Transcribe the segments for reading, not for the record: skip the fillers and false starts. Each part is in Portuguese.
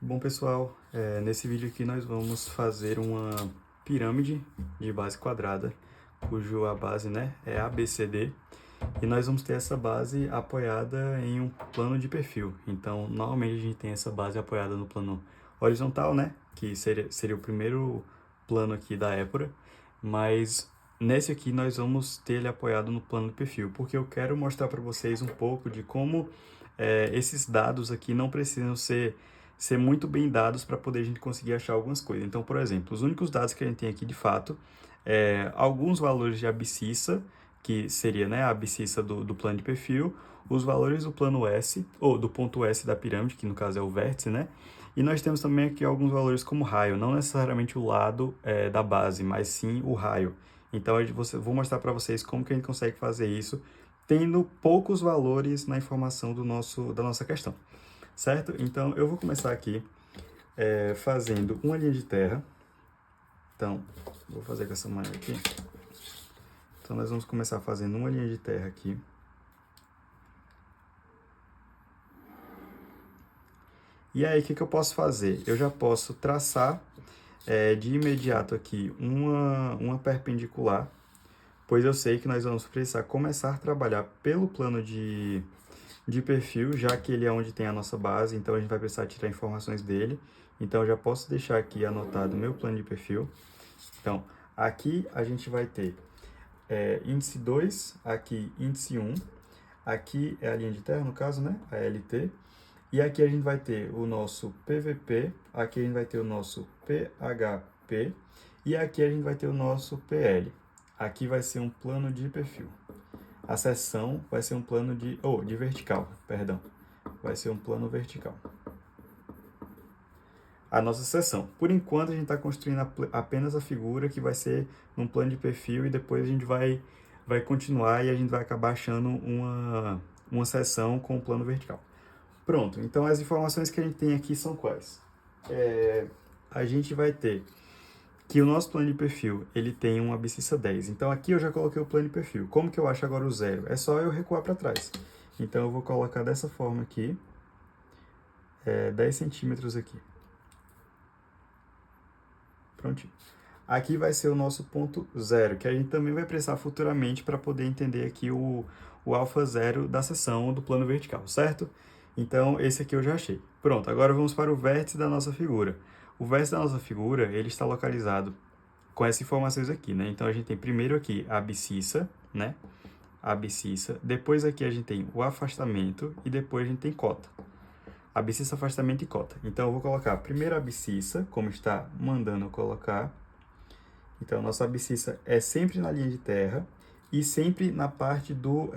Bom, pessoal, nesse vídeo aqui nós vamos fazer uma pirâmide de base quadrada, cujo a base, né, é ABCD, e nós vamos ter essa base apoiada em um plano de perfil. Então, normalmente a gente tem essa base apoiada no plano horizontal, né, que seria o primeiro plano aqui da épora, mas nesse aqui nós vamos ter ele apoiado no plano de perfil, porque eu quero mostrar para vocês um pouco de como esses dados aqui não precisam ser muito bem dados para poder a gente conseguir achar algumas coisas. Então, por exemplo, os únicos dados que a gente tem aqui de fato alguns valores de abscissa, que seria, né, a abscissa do plano de perfil, os valores do plano S, ou do ponto S da pirâmide, que no caso é o vértice, né? E nós temos também aqui alguns valores como raio, não necessariamente o lado da base, mas sim o raio. Então, vou mostrar para vocês como que a gente consegue fazer isso, tendo poucos valores na informação da nossa questão, certo? Então, eu vou começar aqui fazendo uma linha de terra. Então, vou fazer com essa maneira aqui. Então, nós vamos começar fazendo uma linha de terra aqui. E aí, o que eu posso fazer? Eu já posso traçar de imediato aqui uma perpendicular, pois eu sei que nós vamos precisar começar a trabalhar pelo plano de perfil, já que ele é onde tem a nossa base, então a gente vai precisar tirar informações dele. Então, eu já posso deixar aqui anotado o meu plano de perfil. Então, aqui a gente vai ter índice 2, aqui índice 1, aqui é a linha de terra, no caso, né, a LT, e aqui a gente vai ter o nosso PVP, aqui a gente vai ter o nosso PHP, e aqui a gente vai ter o nosso PL. Aqui vai ser um plano de perfil. A seção vai ser um plano de vertical, perdão, vai ser um plano vertical. A nossa seção. Por enquanto, a gente está construindo apenas a figura, que vai ser num plano de perfil, e depois a gente vai continuar e a gente vai acabar achando uma seção com o plano vertical. Pronto, então as informações que a gente tem aqui são quais? A gente vai ter que o nosso plano de perfil, ele tem uma abscissa 10. Então, aqui eu já coloquei o plano de perfil. Como que eu acho agora o zero? É só eu recuar para trás. Então, eu vou colocar dessa forma aqui, 10 centímetros aqui. Prontinho. Aqui vai ser o nosso ponto zero, que a gente também vai precisar futuramente para poder entender aqui o alfa zero da seção do plano vertical, certo? Então, esse aqui eu já achei. Pronto, agora vamos para o vértice da nossa figura. O vértice da nossa figura, ele está localizado com essas informações aqui, né? Então, a gente tem primeiro aqui a abscissa, né? A abscissa. Depois aqui a gente tem o afastamento e depois a gente tem cota. Abscissa, afastamento e cota. Então, eu vou colocar primeiro a abscissa, como está mandando eu colocar. Então, nossa abscissa é sempre na linha de terra e sempre na parte do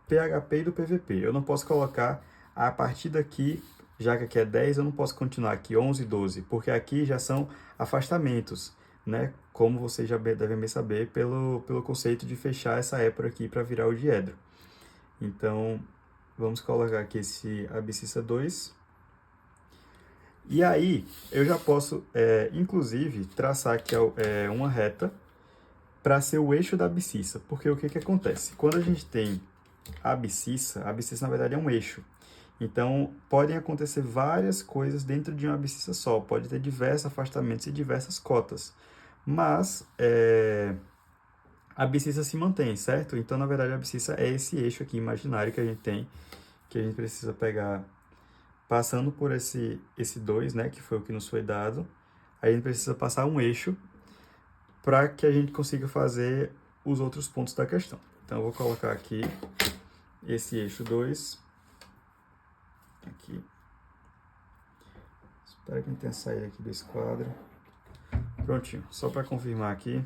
PHP e do PVP. Eu não posso colocar a partir daqui, já que aqui é 10, eu não posso continuar aqui 11, 12, porque aqui já são afastamentos, né? Como vocês já devem saber pelo conceito de fechar essa épora aqui para virar o diedro. Então, vamos colocar aqui esse abscissa 2. E aí, eu já posso, inclusive, traçar aqui uma reta para ser o eixo da abscissa. Porque o que acontece? Quando a gente tem a abscissa na verdade é um eixo. Então, podem acontecer várias coisas dentro de uma abscissa só. Pode ter diversos afastamentos e diversas cotas. Mas, a abscissa se mantém, certo? Então, na verdade, a abscissa é esse eixo aqui imaginário que a gente tem, que a gente precisa pegar passando por esse 2, né, que foi o que nos foi dado. A gente precisa passar um eixo para que a gente consiga fazer os outros pontos da questão. Então, eu vou colocar aqui esse eixo 2. Aqui. Espero que não tenha saído aqui desse quadro. Prontinho. Só para confirmar aqui.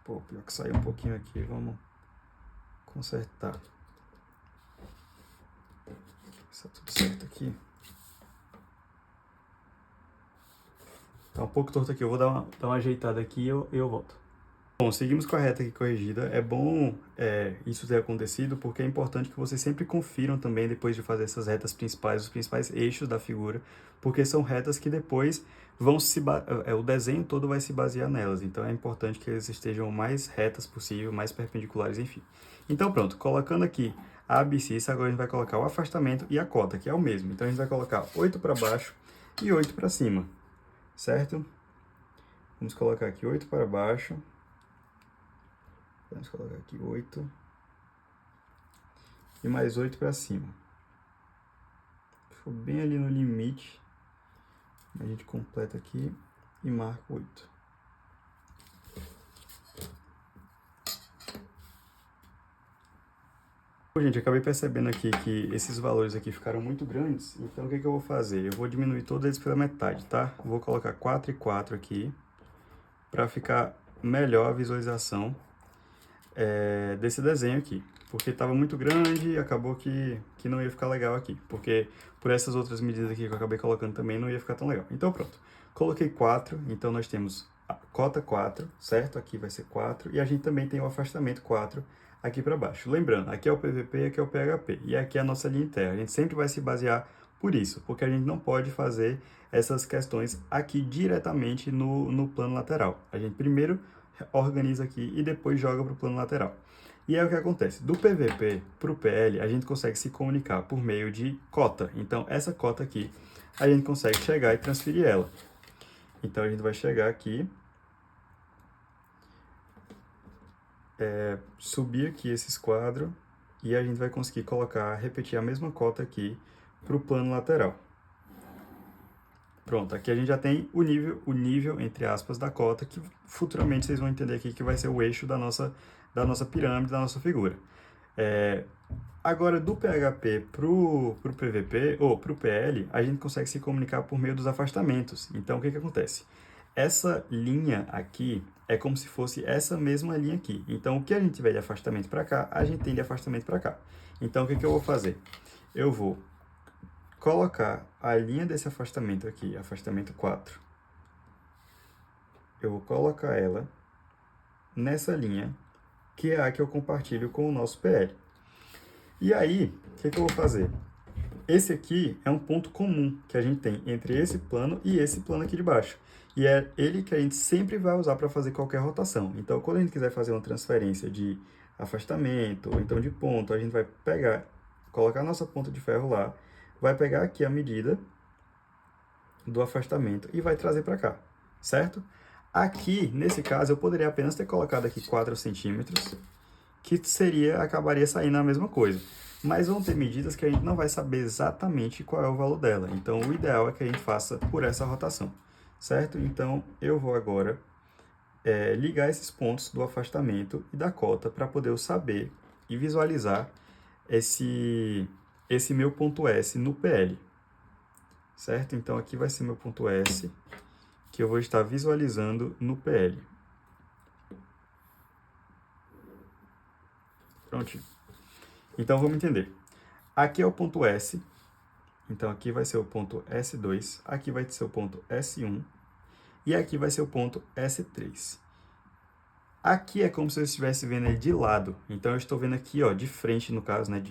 Pô, pior que saiu um pouquinho aqui. Vamos consertar. Está tudo certo aqui. Tá um pouco torto aqui. Eu vou dar uma ajeitada aqui e eu volto. Bom, seguimos com a reta aqui corrigida. É bom isso ter acontecido, porque é importante que vocês sempre confiram também, depois de fazer essas retas principais, os principais eixos da figura, porque são retas que depois o desenho todo vai se basear nelas. Então, é importante que eles estejam o mais retas possível, mais perpendiculares, enfim. Então, pronto. Colocando aqui a abscissa, agora a gente vai colocar o afastamento e a cota, que é o mesmo. Então, a gente vai colocar 8 para baixo e 8 para cima, certo? Vamos colocar aqui 8 para baixo. Vamos colocar aqui 8. E mais 8 para cima. Ficou bem ali no limite. A gente completa aqui e marca 8. Gente, acabei percebendo aqui que esses valores aqui ficaram muito grandes, então o que eu vou fazer? Eu vou diminuir todos eles pela metade, tá? Vou colocar 4 e 4 aqui, para ficar melhor a visualização desse desenho aqui. Porque estava muito grande e acabou que não ia ficar legal aqui. Porque por essas outras medidas aqui que eu acabei colocando também não ia ficar tão legal. Então pronto, coloquei 4, então nós temos a cota 4, certo? Aqui vai ser 4, e a gente também tem o afastamento 4 aqui para baixo. Lembrando, aqui é o PVP, aqui é o PHP, e aqui é a nossa linha interna. A gente sempre vai se basear por isso, porque a gente não pode fazer essas questões aqui diretamente no plano lateral. A gente primeiro organiza aqui e depois joga para o plano lateral. E aí o que acontece? Do PVP para o PL, a gente consegue se comunicar por meio de cota. Então, essa cota aqui, a gente consegue chegar e transferir ela. Então, a gente vai chegar aqui, subir aqui esses quadros, e a gente vai conseguir repetir a mesma cota aqui para o plano lateral. Pronto, aqui a gente já tem o nível, entre aspas, da cota, que futuramente vocês vão entender aqui que vai ser o eixo da nossa pirâmide, da nossa figura. Agora, do PHP pro PVP, ou pro PL, a gente consegue se comunicar por meio dos afastamentos. Então, o que acontece? Essa linha aqui é como se fosse essa mesma linha aqui. Então, o que a gente tiver de afastamento para cá, a gente tem de afastamento para cá. Então, o que eu vou fazer? Eu vou colocar a linha desse afastamento aqui, afastamento 4. Eu vou colocar ela nessa linha, que é a que eu compartilho com o nosso PL. E aí, o que eu vou fazer? Esse aqui é um ponto comum que a gente tem entre esse plano e esse plano aqui de baixo. E é ele que a gente sempre vai usar para fazer qualquer rotação. Então, quando a gente quiser fazer uma transferência de afastamento, ou então de ponto, a gente vai colocar a nossa ponta de ferro lá, vai pegar aqui a medida do afastamento e vai trazer para cá, certo? Aqui, nesse caso, eu poderia apenas ter colocado aqui 4 centímetros, que acabaria saindo a mesma coisa. Mas vão ter medidas que a gente não vai saber exatamente qual é o valor dela. Então, o ideal é que a gente faça por essa rotação, certo? Então, eu vou agora ligar esses pontos do afastamento e da cota para poder eu saber e visualizar esse meu ponto S no PL, certo? Então, aqui vai ser meu ponto S, que eu vou estar visualizando no PL. Prontinho. Então, vamos entender. Aqui é o ponto S, então aqui vai ser o ponto S2, aqui vai ser o ponto S1, e aqui vai ser o ponto S3. Aqui é como se eu estivesse vendo ele de lado, então eu estou vendo aqui, ó, de frente, no caso, né,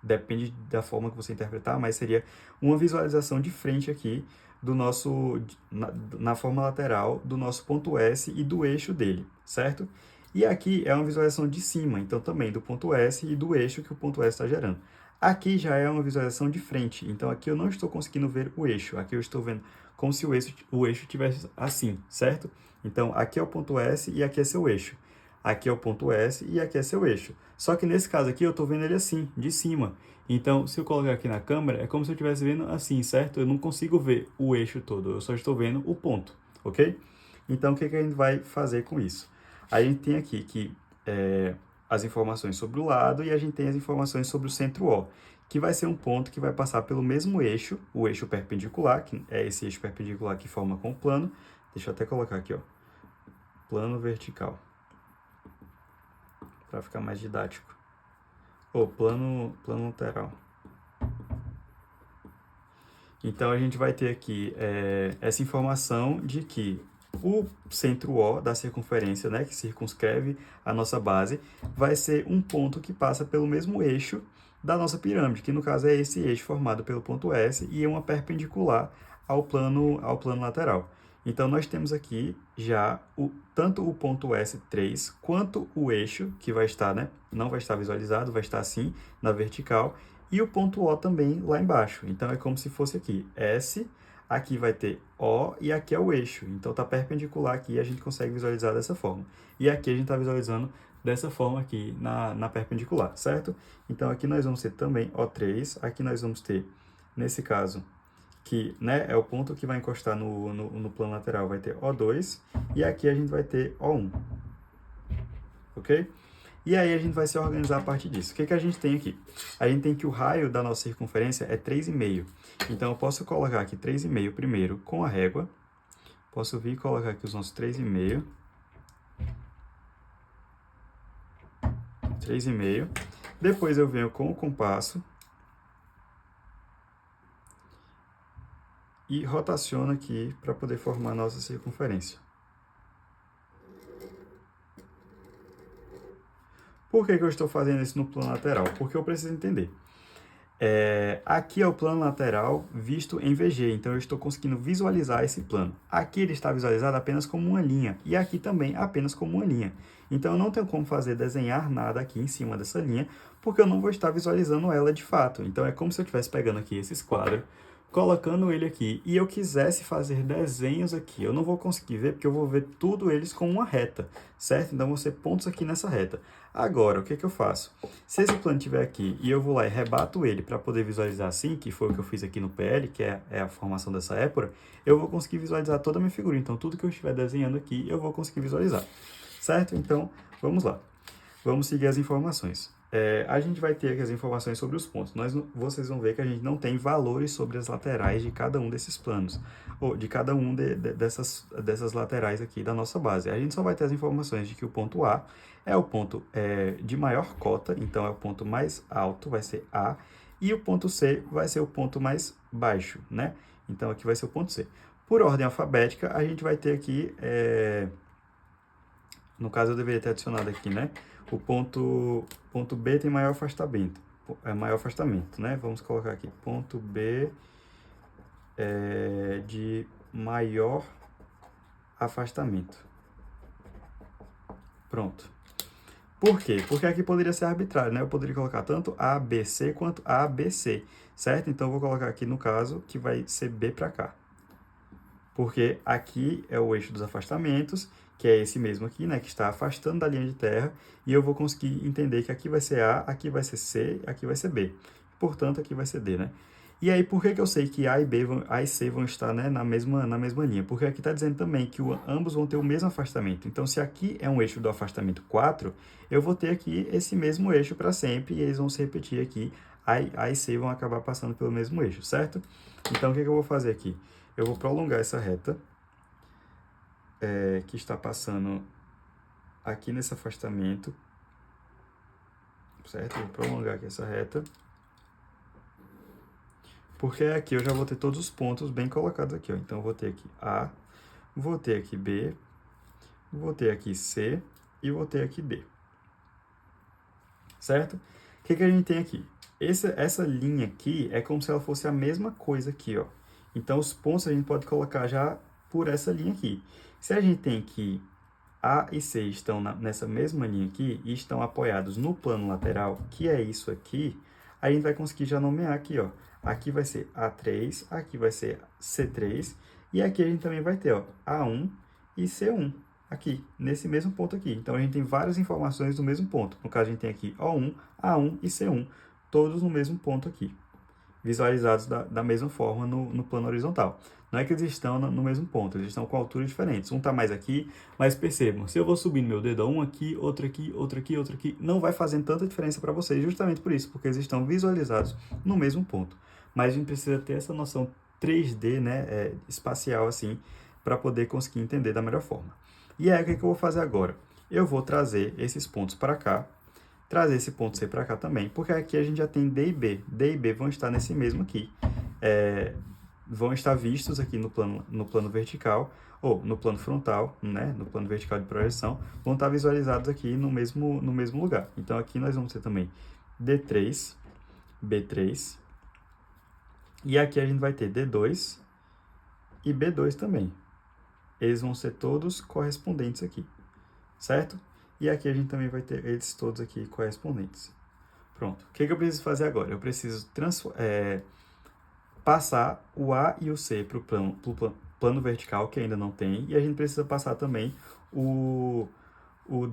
depende da forma que você interpretar, mas seria uma visualização de frente aqui do nosso, na forma lateral do nosso ponto S e do eixo dele, certo? E aqui é uma visualização de cima, então também do ponto S e do eixo que o ponto S está gerando. Aqui já é uma visualização de frente, então aqui eu não estou conseguindo ver o eixo, aqui eu estou vendo como se o eixo estivesse assim, certo? Então aqui é o ponto S e aqui é seu eixo. Aqui é o ponto S e aqui é seu eixo. Só que nesse caso aqui eu estou vendo ele assim, de cima. Então, se eu colocar aqui na câmera, é como se eu estivesse vendo assim, certo? Eu não consigo ver o eixo todo, eu só estou vendo o ponto, ok? Então, o que a gente vai fazer com isso? A gente tem aqui as informações sobre o lado e a gente tem as informações sobre o centro O, que vai ser um ponto que vai passar pelo mesmo eixo, o eixo perpendicular, que é esse eixo perpendicular que forma com o plano. Deixa eu até colocar aqui, ó, plano vertical, para ficar mais didático. Ou plano lateral. Então, a gente vai ter aqui essa informação de que o centro O da circunferência, né, que circunscreve a nossa base, vai ser um ponto que passa pelo mesmo eixo da nossa pirâmide, que no caso é esse eixo formado pelo ponto S e é uma perpendicular ao plano lateral. Então, nós temos aqui já tanto o ponto S3 quanto o eixo, que vai estar, né? Não vai estar visualizado, vai estar assim, na vertical, e o ponto O também lá embaixo. Então, é como se fosse aqui, S, aqui vai ter O e aqui é o eixo. Então, está perpendicular aqui e a gente consegue visualizar dessa forma. E aqui a gente está visualizando dessa forma aqui na perpendicular, certo? Então, aqui nós vamos ter também O3, aqui nós vamos ter, nesse caso, que, né, é o ponto que vai encostar no plano lateral, vai ter O2, e aqui a gente vai ter O1, ok? E aí a gente vai se organizar a partir disso. O que a gente tem aqui? A gente tem que o raio da nossa circunferência é 3,5. Então, eu posso colocar aqui 3,5 primeiro com a régua. Posso vir e colocar aqui os nossos 3,5. 3,5. Depois eu venho com o compasso e rotaciono aqui para poder formar a nossa circunferência. Por que eu estou fazendo isso no plano lateral? Porque eu preciso entender. Aqui é o plano lateral visto em VG, então eu estou conseguindo visualizar esse plano. Aqui ele está visualizado apenas como uma linha, e aqui também apenas como uma linha. Então eu não tenho como desenhar nada aqui em cima dessa linha, porque eu não vou estar visualizando ela de fato. Então é como se eu estivesse pegando aqui esse esquadro, colocando ele aqui, e eu quisesse fazer desenhos aqui. Eu não vou conseguir ver, porque eu vou ver tudo eles como uma reta, certo? Então vão ser pontos aqui nessa reta. Agora, o que eu faço? Se esse plano estiver aqui e eu vou lá e rebato ele para poder visualizar assim, que foi o que eu fiz aqui no PL, que é a formação dessa épora, eu vou conseguir visualizar toda a minha figura. Então, tudo que eu estiver desenhando aqui, eu vou conseguir visualizar, certo? Então, vamos lá. Vamos seguir as informações. A gente vai ter aqui as informações sobre os pontos. Vocês vão ver que a gente não tem valores sobre as laterais de cada um desses planos, ou de cada um dessas laterais aqui da nossa base. A gente só vai ter as informações de que o ponto A é o ponto de maior cota, então é o ponto mais alto, vai ser A, e o ponto C vai ser o ponto mais baixo, né? Então aqui vai ser o ponto C. Por ordem alfabética, a gente vai ter aqui, no caso eu deveria ter adicionado aqui, né? O ponto B tem maior afastamento, né? Vamos colocar aqui, ponto B de maior afastamento. Pronto. Por quê? Porque aqui poderia ser arbitrário, né? Eu poderia colocar tanto ABC quanto ABC, certo? Então, eu vou colocar aqui, no caso, que vai ser B para cá. Porque aqui é o eixo dos afastamentos, que é esse mesmo aqui, né? Que está afastando da linha de terra. E eu vou conseguir entender que aqui vai ser A, aqui vai ser C, aqui vai ser B. Portanto, aqui vai ser D, né? E aí, por que eu sei que A e C vão estar, né, na mesma linha? Porque aqui está dizendo também que ambos vão ter o mesmo afastamento. Então, se aqui é um eixo do afastamento 4, eu vou ter aqui esse mesmo eixo para sempre e eles vão se repetir aqui. A e C vão acabar passando pelo mesmo eixo, certo? Então, o que eu vou fazer aqui? Eu vou prolongar essa reta que está passando aqui nesse afastamento, certo? Eu vou prolongar aqui essa reta. Porque aqui eu já vou ter todos os pontos bem colocados aqui, ó. Então, eu vou ter aqui A, vou ter aqui B, vou ter aqui C e vou ter aqui D. Certo? O que a gente tem aqui? Essa linha aqui é como se ela fosse a mesma coisa aqui, ó. Então, os pontos a gente pode colocar já por essa linha aqui. Se a gente tem que A e C estão nessa mesma linha aqui e estão apoiados no plano lateral, que é isso aqui, a gente vai conseguir já nomear aqui, ó. Aqui vai ser A3, aqui vai ser C3, e aqui a gente também vai ter, ó, A1 e C1, aqui, nesse mesmo ponto aqui. Então, a gente tem várias informações do mesmo ponto. No caso, a gente tem aqui O1, A1 e C1, todos no mesmo ponto aqui, visualizados da mesma forma no plano horizontal. Não é que eles estão no mesmo ponto, eles estão com alturas diferentes. Um está mais aqui, mas percebam, se eu vou subindo meu dedo, um aqui, outro aqui, outro aqui, outro aqui, não vai fazendo tanta diferença para vocês, justamente por isso, porque eles estão visualizados no mesmo ponto. Mas a gente precisa ter essa noção 3D, né, espacial, assim, para poder conseguir entender da melhor forma. E aí, o que eu vou fazer agora? Eu vou trazer esses pontos para cá, trazer esse ponto C para cá também, porque aqui a gente já tem D e B. D e B vão estar nesse mesmo aqui. Vão estar vistos aqui no plano vertical, ou no plano frontal, né, no plano vertical de projeção, vão estar visualizados aqui no mesmo lugar. Então, aqui nós vamos ter também D3, B3, e aqui a gente vai ter D2 e B2 também. eles vão ser todos correspondentes aqui, certo? E aqui a gente também vai ter eles todos aqui correspondentes. Pronto. O que eu preciso fazer agora? Eu preciso passar o A e o C para o plano vertical, que ainda não tem, e a gente precisa passar também o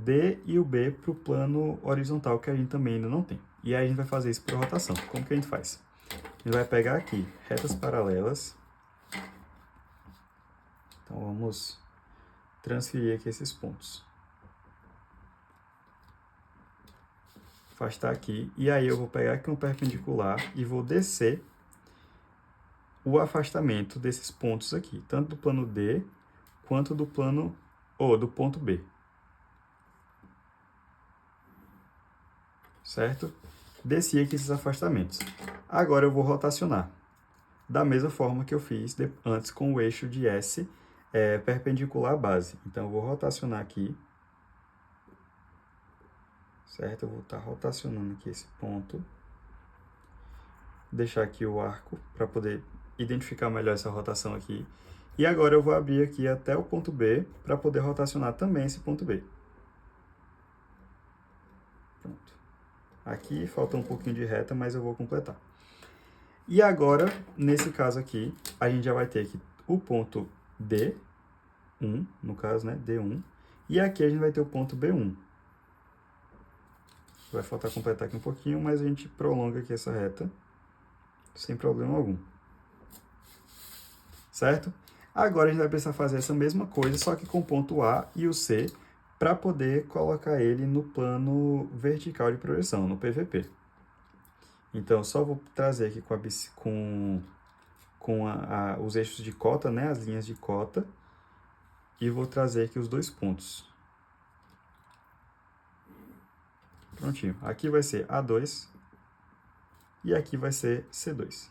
D e o B para o plano horizontal, que a gente também ainda não tem. E aí a gente vai fazer isso por rotação. Como que a gente faz? A gente vai pegar aqui retas paralelas. Então vamos transferir aqui esses pontos. Afastar aqui. E aí eu vou pegar aqui um perpendicular e vou descer o afastamento desses pontos aqui, tanto do plano D quanto do do ponto B. Certo? Desci aqui esses afastamentos. Agora eu vou rotacionar, da mesma forma que eu fiz antes com o eixo de S perpendicular à base. Então eu vou rotacionar aqui. Certo? Eu vou estar rotacionando aqui esse ponto. Deixar aqui o arco para poder identificar melhor essa rotação aqui. E agora eu vou abrir aqui até o ponto B para poder rotacionar também esse ponto B. Pronto. Aqui falta um pouquinho de reta, mas eu vou completar. E agora, nesse caso aqui, a gente já vai ter aqui o ponto D1, no caso, né, D1. E aqui a gente vai ter o ponto B1. Vai faltar completar aqui um pouquinho, mas a gente prolonga aqui essa reta sem problema algum. Certo? Agora a gente vai precisar fazer essa mesma coisa, só que com o ponto A e o C, para poder colocar ele no plano vertical de projeção, no PVP. Então, só vou trazer aqui com os eixos de cota, né, as linhas de cota, e vou trazer aqui os dois pontos. Prontinho. Aqui vai ser A2 e aqui vai ser C2.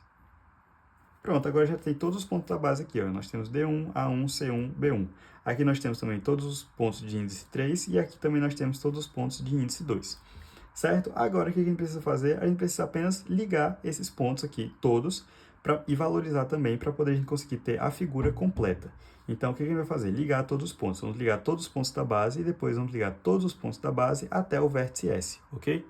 Pronto, agora já tem todos os pontos da base aqui, ó. Nós temos D1, A1, C1, B1. Aqui nós temos também todos os pontos de índice 3 e aqui também nós temos todos os pontos de índice 2. Certo? Agora, o que a gente precisa fazer? A gente precisa apenas ligar esses pontos aqui, todos, e valorizar também para poder a gente conseguir ter a figura completa. Então, o que a gente vai fazer? Ligar todos os pontos. Vamos ligar todos os pontos da base e depois vamos ligar todos os pontos da base até o vértice S, ok?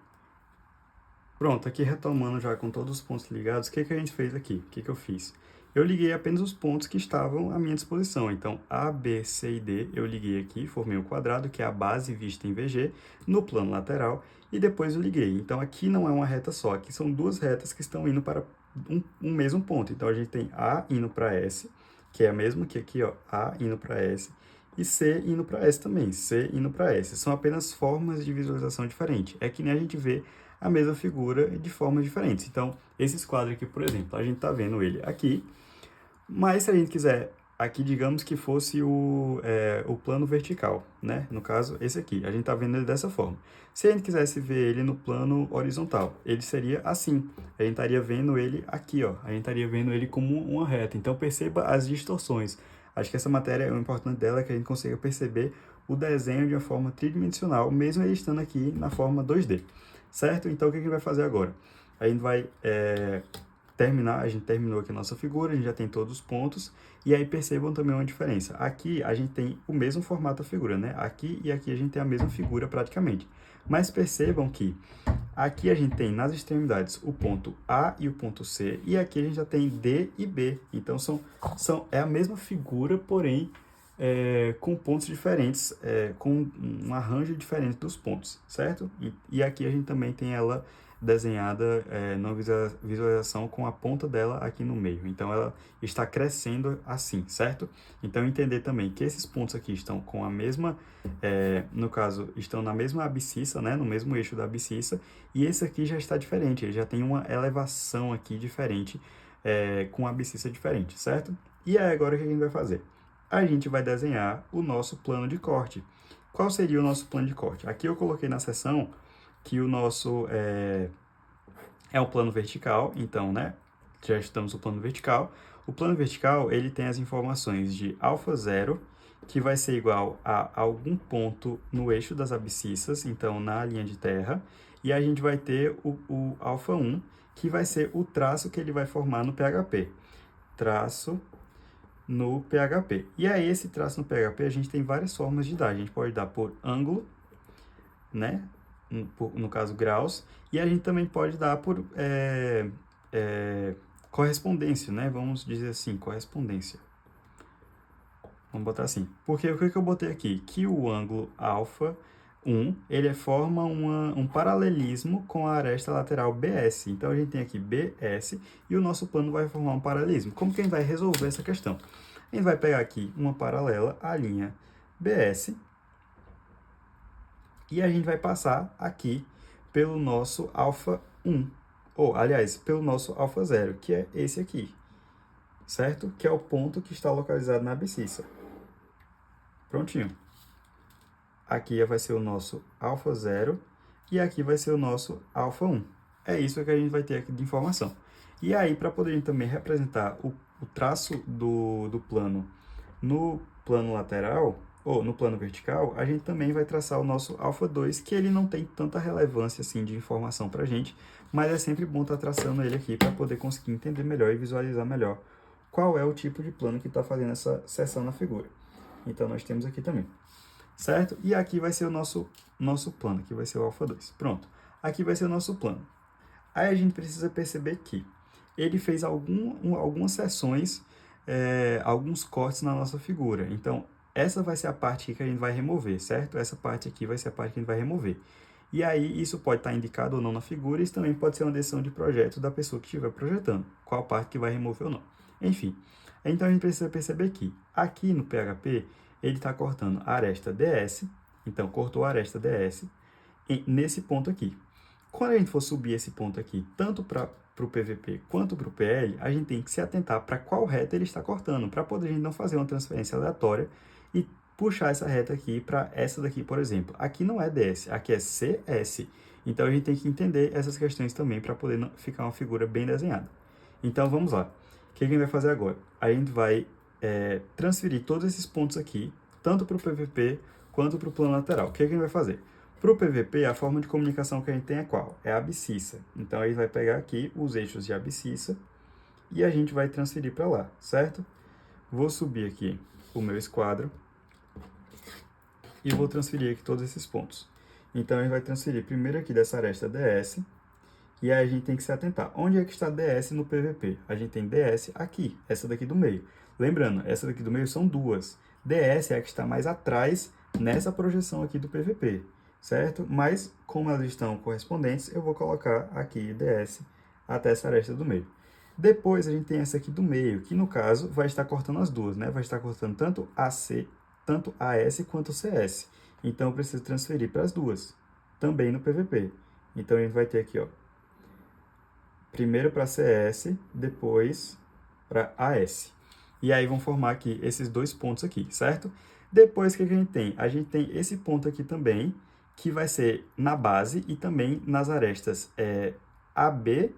Pronto, aqui retomando já com todos os pontos ligados, o que a gente fez aqui? O que eu fiz? Eu liguei apenas os pontos que estavam à minha disposição. Então, A, B, C e D eu liguei aqui, formei um quadrado, que é a base vista em VG, no plano lateral, e depois eu liguei. Então, aqui não é uma reta só, aqui são duas retas que estão indo para um mesmo ponto. Então, a gente tem A indo para S, que é a mesma que aqui, ó, A indo para S, e C indo para S também, C indo para S. São apenas formas de visualização diferentes. É que nem a gente vê a mesma figura de formas diferentes. Então, esses quadros aqui, por exemplo, a gente está vendo ele aqui, mas se a gente quiser, aqui digamos que fosse o plano vertical, né? No caso, esse aqui, a gente está vendo ele dessa forma. Se a gente quisesse ver ele no plano horizontal, ele seria assim. A gente estaria vendo ele aqui, ó. A gente estaria vendo ele como uma reta. Então, perceba as distorções. Acho que essa matéria, o importante dela é que a gente consiga perceber o desenho de uma forma tridimensional, mesmo ele estando aqui na forma 2D. Certo? Então, o que a gente vai fazer agora? A gente vai a gente terminou aqui a nossa figura, a gente já tem todos os pontos, e aí percebam também uma diferença. Aqui a gente tem o mesmo formato da figura, né? Aqui e aqui a gente tem a mesma figura praticamente. Mas percebam que aqui a gente tem nas extremidades o ponto A e o ponto C, e aqui a gente já tem D e B. Então, é a mesma figura, porém com pontos diferentes, com um arranjo diferente dos pontos, certo? E aqui a gente também tem ela desenhada na visualização com a ponta dela aqui no meio. Então, ela está crescendo assim, certo? Então, entender também que esses pontos aqui estão com a mesma, no caso, estão na mesma abscissa, né? No mesmo eixo da abscissa, e esse aqui já está diferente, ele já tem uma elevação aqui diferente, com a abscissa diferente, certo? E aí, agora o que a gente vai fazer? A gente vai desenhar o nosso plano de corte. Qual seria o nosso plano de corte? Aqui eu coloquei na seção que o nosso é um plano vertical, então, né, já estudamos o plano vertical. O plano vertical, ele tem as informações de α0, que vai ser igual a algum ponto no eixo das abscissas, então, na linha de terra, e a gente vai ter o α1, que vai ser o traço que ele vai formar no PHP. Traço no PHP. E aí, esse traço no PHP, a gente tem várias formas de dar. A gente pode dar por ângulo, né? No caso, graus. E a gente também pode dar por correspondência, né? Vamos dizer assim, correspondência. Vamos botar assim. Porque o que eu botei aqui? Que o ângulo alfa 1, ele forma um paralelismo com a aresta lateral BS. Então, a gente tem aqui BS e o nosso plano vai formar um paralelismo. Como que a gente vai resolver essa questão? A gente vai pegar aqui uma paralela à linha BS e a gente vai passar aqui pelo nosso alfa 1, ou, aliás, pelo nosso alfa 0, que é esse aqui, certo? Que é o ponto que está localizado na abscissa. Prontinho. Aqui vai ser o nosso alfa 0 e aqui vai ser o nosso alfa 1. É isso que a gente vai ter aqui de informação. E aí, para poder também representar o traço do plano no plano lateral, ou no plano vertical, a gente também vai traçar o nosso alfa 2, que ele não tem tanta relevância assim de informação para a gente, mas é sempre bom estar traçando ele aqui para poder conseguir entender melhor e visualizar melhor qual é o tipo de plano que está fazendo essa seção na figura. Então, nós temos aqui também, certo? E aqui vai ser o nosso plano, aqui vai ser o alfa 2. Pronto, aqui vai ser o nosso plano. Aí a gente precisa perceber que ele fez algumas seções, alguns cortes na nossa figura. Então, essa vai ser a parte que a gente vai remover, certo? Essa parte aqui vai ser a parte que a gente vai remover. E aí, isso pode estar indicado ou não na figura, isso também pode ser uma decisão de projeto da pessoa que estiver projetando, qual parte que vai remover ou não. Enfim, então a gente precisa perceber que aqui no PHP, ele está cortando a aresta DS, então cortou a aresta DS nesse ponto aqui. Quando a gente for subir esse ponto aqui, tanto para o PVP quanto para o PL, a gente tem que se atentar para qual reta ele está cortando, para poder a gente não fazer uma transferência aleatória e puxar essa reta aqui para essa daqui, por exemplo. Aqui não é DS, aqui é CS. Então, a gente tem que entender essas questões também para poder ficar uma figura bem desenhada. Então, vamos lá. O que a gente vai fazer agora? A gente vai transferir todos esses pontos aqui, tanto para o PVP quanto para o plano lateral. O que a gente vai fazer? Para o PVP, a forma de comunicação que a gente tem é qual? É a abscissa. Então, a gente vai pegar aqui os eixos de abscissa e a gente vai transferir para lá, certo? Vou subir aqui o meu esquadro e vou transferir aqui todos esses pontos. Então, a gente vai transferir primeiro aqui dessa aresta DS, e aí a gente tem que se atentar. Onde é que está DS no PVP? A gente tem DS aqui, essa daqui do meio. Lembrando, essa daqui do meio são duas. DS é a que está mais atrás nessa projeção aqui do PVP, certo? Mas, como elas estão correspondentes, eu vou colocar aqui DS até essa aresta do meio. Depois, a gente tem essa aqui do meio, que no caso vai estar cortando as duas, né? Vai estar cortando tanto AC, tanto AS quanto CS. Então, eu preciso transferir para as duas, também no PVP. Então, a gente vai ter aqui, ó, primeiro para CS, depois para AS. E aí vão formar aqui esses dois pontos aqui, certo? Depois, o que a gente tem? A gente tem esse ponto aqui também, que vai ser na base e também nas arestas AB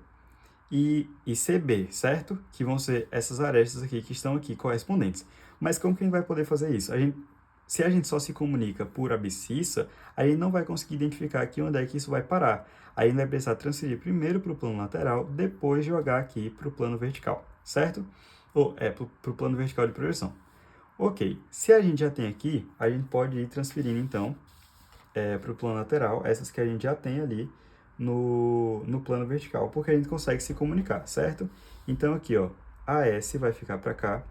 e CB, certo? Que vão ser essas arestas aqui que estão aqui correspondentes. Mas como que a gente vai poder fazer isso? Se a gente só se comunica por abscissa, a gente não vai conseguir identificar aqui onde é que isso vai parar. Aí a gente vai precisar transferir primeiro para o plano lateral, depois jogar aqui para o plano vertical, certo? Ou para o plano vertical de projeção. Ok, se a gente já tem aqui, a gente pode ir transferindo então para o plano lateral, essas que a gente já tem ali no plano vertical, porque a gente consegue se comunicar, certo? Então aqui, ó, AS vai ficar para cá.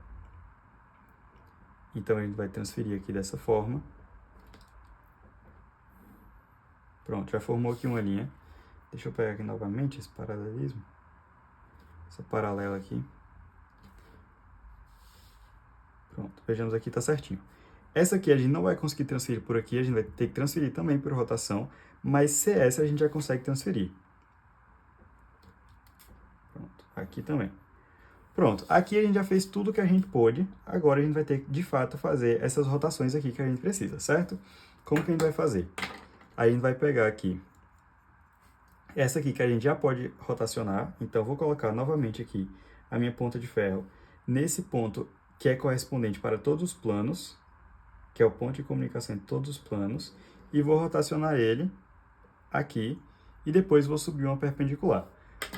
Então, a gente vai transferir aqui dessa forma. Pronto, já formou aqui uma linha. Deixa eu pegar aqui novamente esse paralelismo. Essa paralela aqui. Pronto, vejamos aqui, tá certinho. Essa aqui a gente não vai conseguir transferir por aqui, a gente vai ter que transferir também por rotação, mas CS a gente já consegue transferir. Pronto, aqui também. Pronto, aqui a gente já fez tudo que a gente pôde, agora a gente vai ter que, de fato, fazer essas rotações aqui que a gente precisa, certo? Como que a gente vai fazer? Aí a gente vai pegar aqui essa aqui que a gente já pode rotacionar, então eu vou colocar novamente aqui a minha ponta de ferro nesse ponto que é correspondente para todos os planos, que é o ponto de comunicação entre todos os planos, e vou rotacionar ele aqui, e depois vou subir uma perpendicular.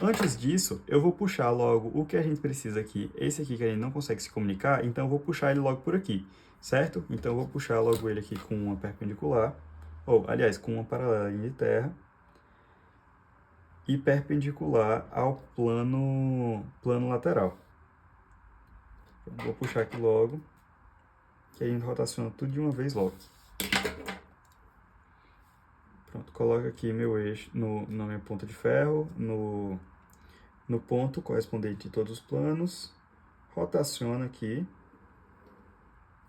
Antes disso, eu vou puxar logo o que a gente precisa aqui. Esse aqui que a gente não consegue se comunicar, então eu vou puxar ele logo por aqui, certo? Então eu vou puxar logo ele aqui com uma perpendicular, ou, aliás, com uma paralela de terra, e perpendicular ao plano lateral. Então, vou puxar aqui logo, que a gente rotaciona tudo de uma vez logo. Pronto, coloco aqui meu eixo na minha ponta de ferro, no ponto correspondente de todos os planos, rotaciona aqui,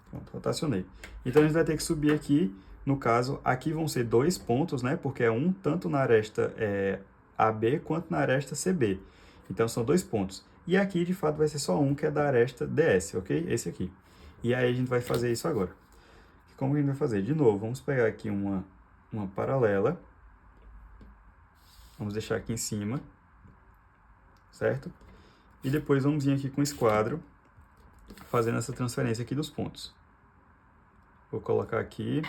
pronto, rotacionei. Então a gente vai ter que subir aqui, no caso, aqui vão ser 2 pontos, né, porque é um tanto na aresta AB quanto na aresta CB. Então são 2 pontos. E aqui, de fato, vai ser só um, que é da aresta DS, ok? Esse aqui. E aí a gente vai fazer isso agora. Como a gente vai fazer? De novo, vamos pegar aqui uma paralela. Vamos deixar aqui em cima, certo? E depois vamos vir aqui com o esquadro, fazendo essa transferência aqui dos pontos. Vou colocar aqui.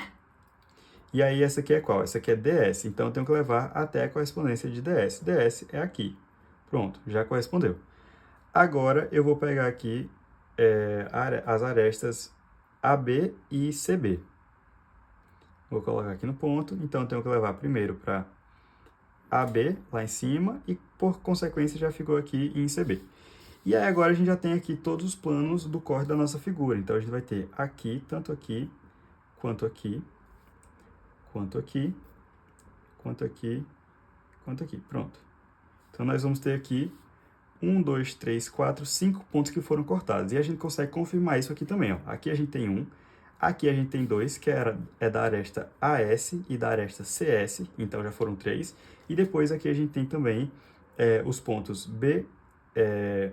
E aí essa aqui é qual? Essa aqui é DS, então eu tenho que levar até a correspondência de DS. DS é aqui. Pronto, já correspondeu. Agora eu vou pegar aqui as arestas AB e CB. Vou colocar aqui no ponto, então eu tenho que levar primeiro para AB lá em cima e por consequência já ficou aqui em CB. E aí agora a gente já tem aqui todos os planos do corte da nossa figura. Então a gente vai ter aqui, tanto aqui, quanto aqui, quanto aqui, quanto aqui, quanto aqui. Pronto. Então nós vamos ter aqui 1, 2, 3, 4, 5 pontos que foram cortados. E a gente consegue confirmar isso aqui também, ó. Aqui a gente tem 1, aqui a gente tem 2, que é da aresta AS e da aresta CS, então já foram 3. E depois aqui a gente tem também os pontos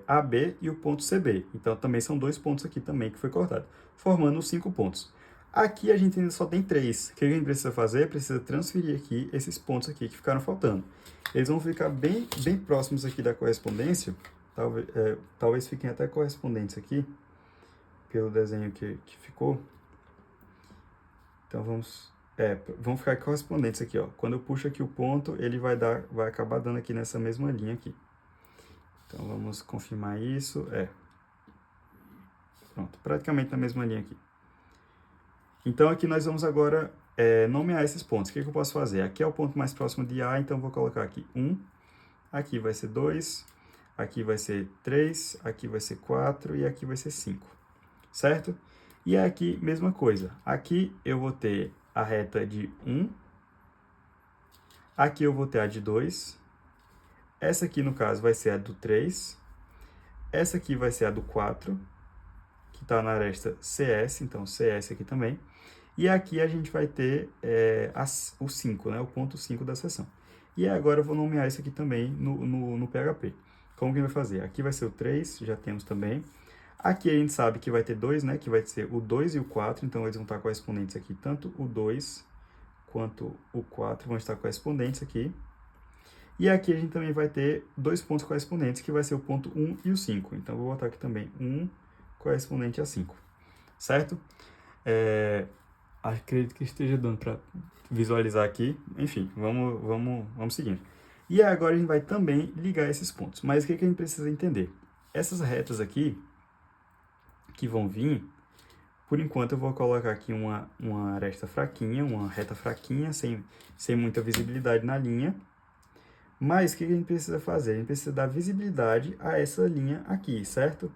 AB e o ponto CB. Então também são 2 pontos aqui também que foi cortado, formando os 5 pontos. Aqui a gente ainda só tem 3. O que a gente precisa fazer? Precisa transferir aqui esses pontos aqui que ficaram faltando. Eles vão ficar bem próximos aqui da correspondência. Talvez fiquem até correspondentes aqui, pelo desenho que ficou. Então vão ficar correspondentes aqui, ó. Quando eu puxo aqui o ponto, ele vai acabar dando aqui nessa mesma linha aqui. Então vamos confirmar isso. Pronto, praticamente na mesma linha aqui. Então aqui nós vamos agora nomear esses pontos. O que eu posso fazer? Aqui é o ponto mais próximo de A, então vou colocar aqui 1, aqui vai ser 2, aqui vai ser 3, aqui vai ser 4 e aqui vai ser 5, certo? E aqui, mesma coisa. Aqui eu vou ter a reta de 1, aqui eu vou ter a de 2, essa aqui, no caso, vai ser a do 3, essa aqui vai ser a do 4, que está na aresta CS, então CS aqui também. E aqui a gente vai ter o 5, né? O ponto 5 da seção. E agora eu vou nomear isso aqui também no PHP. Como que a gente vai fazer? Aqui vai ser o 3, já temos também. Aqui a gente sabe que vai ter 2, né? Que vai ser o 2 e o 4, então eles vão estar correspondentes aqui. Tanto o 2 quanto o 4 vão estar correspondentes aqui. E aqui a gente também vai ter 2 pontos correspondentes, que vai ser o ponto 1 e o 5. Então eu vou botar aqui também 1 correspondente a 5, certo? Acredito que esteja dando para visualizar aqui. Enfim, vamos seguindo. E agora a gente vai também ligar esses pontos. Mas o que a gente precisa entender? Essas retas aqui, que vão vir, por enquanto eu vou colocar aqui uma aresta fraquinha, uma reta fraquinha, sem muita visibilidade na linha. Mas o que a gente precisa fazer? A gente precisa dar visibilidade a essa linha aqui, certo?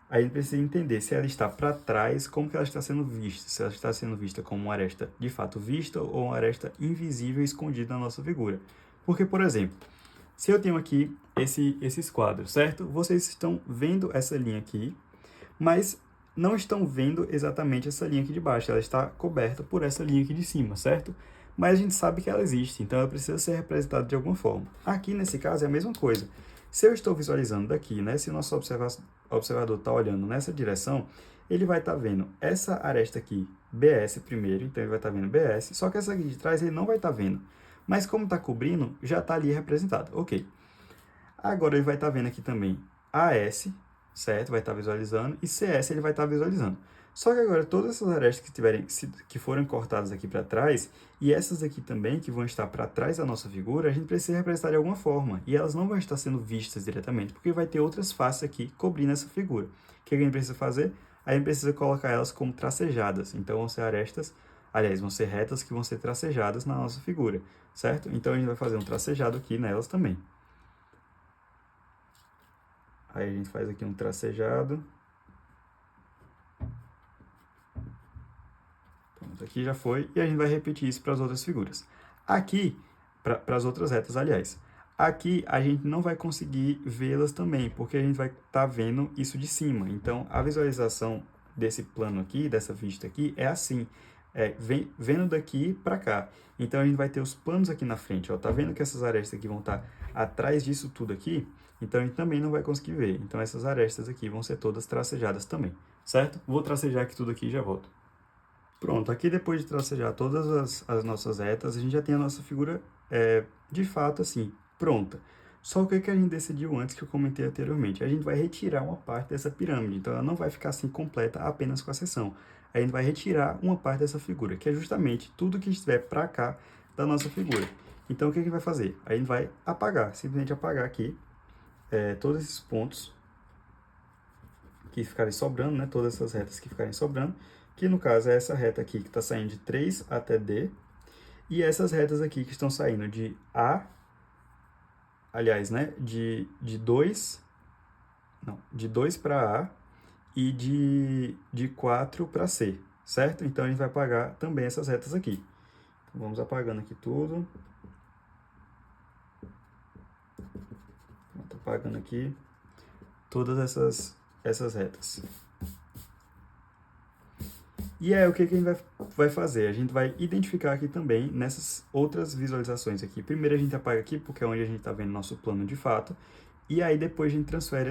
Aí a gente precisa entender se ela está para trás, como que ela está sendo vista. Se ela está sendo vista como uma aresta de fato vista ou uma aresta invisível escondida na nossa figura. Porque, por exemplo, se eu tenho aqui esses quadros, certo? Vocês estão vendo essa linha aqui, mas não estão vendo exatamente essa linha aqui de baixo. Ela está coberta por essa linha aqui de cima, certo? Mas a gente sabe que ela existe, então ela precisa ser representada de alguma forma. Aqui, nesse caso, é a mesma coisa. Se eu estou visualizando daqui, né? Se o nosso observador está olhando nessa direção, ele vai estar vendo essa aresta aqui, BS primeiro, então ele vai estar vendo BS, só que essa aqui de trás ele não vai estar vendo. Mas como está cobrindo, já está ali representado. Ok. Agora ele vai estar vendo aqui também AS, certo? Vai estar visualizando, e CS ele vai estar visualizando. Só que agora todas essas arestas que foram cortadas aqui para trás, e essas aqui também, que vão estar para trás da nossa figura, a gente precisa representar de alguma forma, e elas não vão estar sendo vistas diretamente, porque vai ter outras faces aqui cobrindo essa figura. O que a gente precisa fazer? A gente precisa colocar elas como tracejadas, então vão ser arestas, aliás, vão ser retas que vão ser tracejadas na nossa figura, certo? Então a gente vai fazer um tracejado aqui nelas também. Aí a gente faz aqui um tracejado. Pronto, aqui já foi. E a gente vai repetir isso para as outras figuras. Aqui, para as outras retas, aliás. Aqui a gente não vai conseguir vê-las também, porque a gente vai estar vendo isso de cima. Então, a visualização desse plano aqui, dessa vista aqui, é assim. Vendo daqui para cá. Então, a gente vai ter os planos aqui na frente. Ó, tá vendo que essas arestas aqui vão estar atrás disso tudo aqui? Então, a gente também não vai conseguir ver. Então, essas arestas aqui vão ser todas tracejadas também, certo? Vou tracejar aqui tudo aqui e já volto. Pronto, aqui depois de tracejar todas as nossas retas, a gente já tem a nossa figura, de fato, assim, pronta. Só o que a gente decidiu antes, que eu comentei anteriormente? A gente vai retirar uma parte dessa pirâmide, então ela não vai ficar assim completa apenas com a seção. A gente vai retirar uma parte dessa figura, que é justamente tudo que estiver para cá da nossa figura. Então, o que a gente vai fazer? A gente vai apagar, simplesmente apagar aqui, todos esses pontos que ficarem sobrando, né? Todas essas retas que ficarem sobrando, que no caso é essa reta aqui que está saindo de 3 até D, e essas retas aqui que estão saindo de A, aliás, né, de 2 para A e de 4 para C, certo? Então, a gente vai apagar também essas retas aqui. Então, vamos apagando aqui tudo. Estou apagando aqui todas essas retas. E aí, o que a gente vai fazer? A gente vai identificar aqui também, nessas outras visualizações aqui. Primeiro a gente apaga aqui, porque é onde a gente está vendo nosso plano de fato. E aí, depois a gente transfere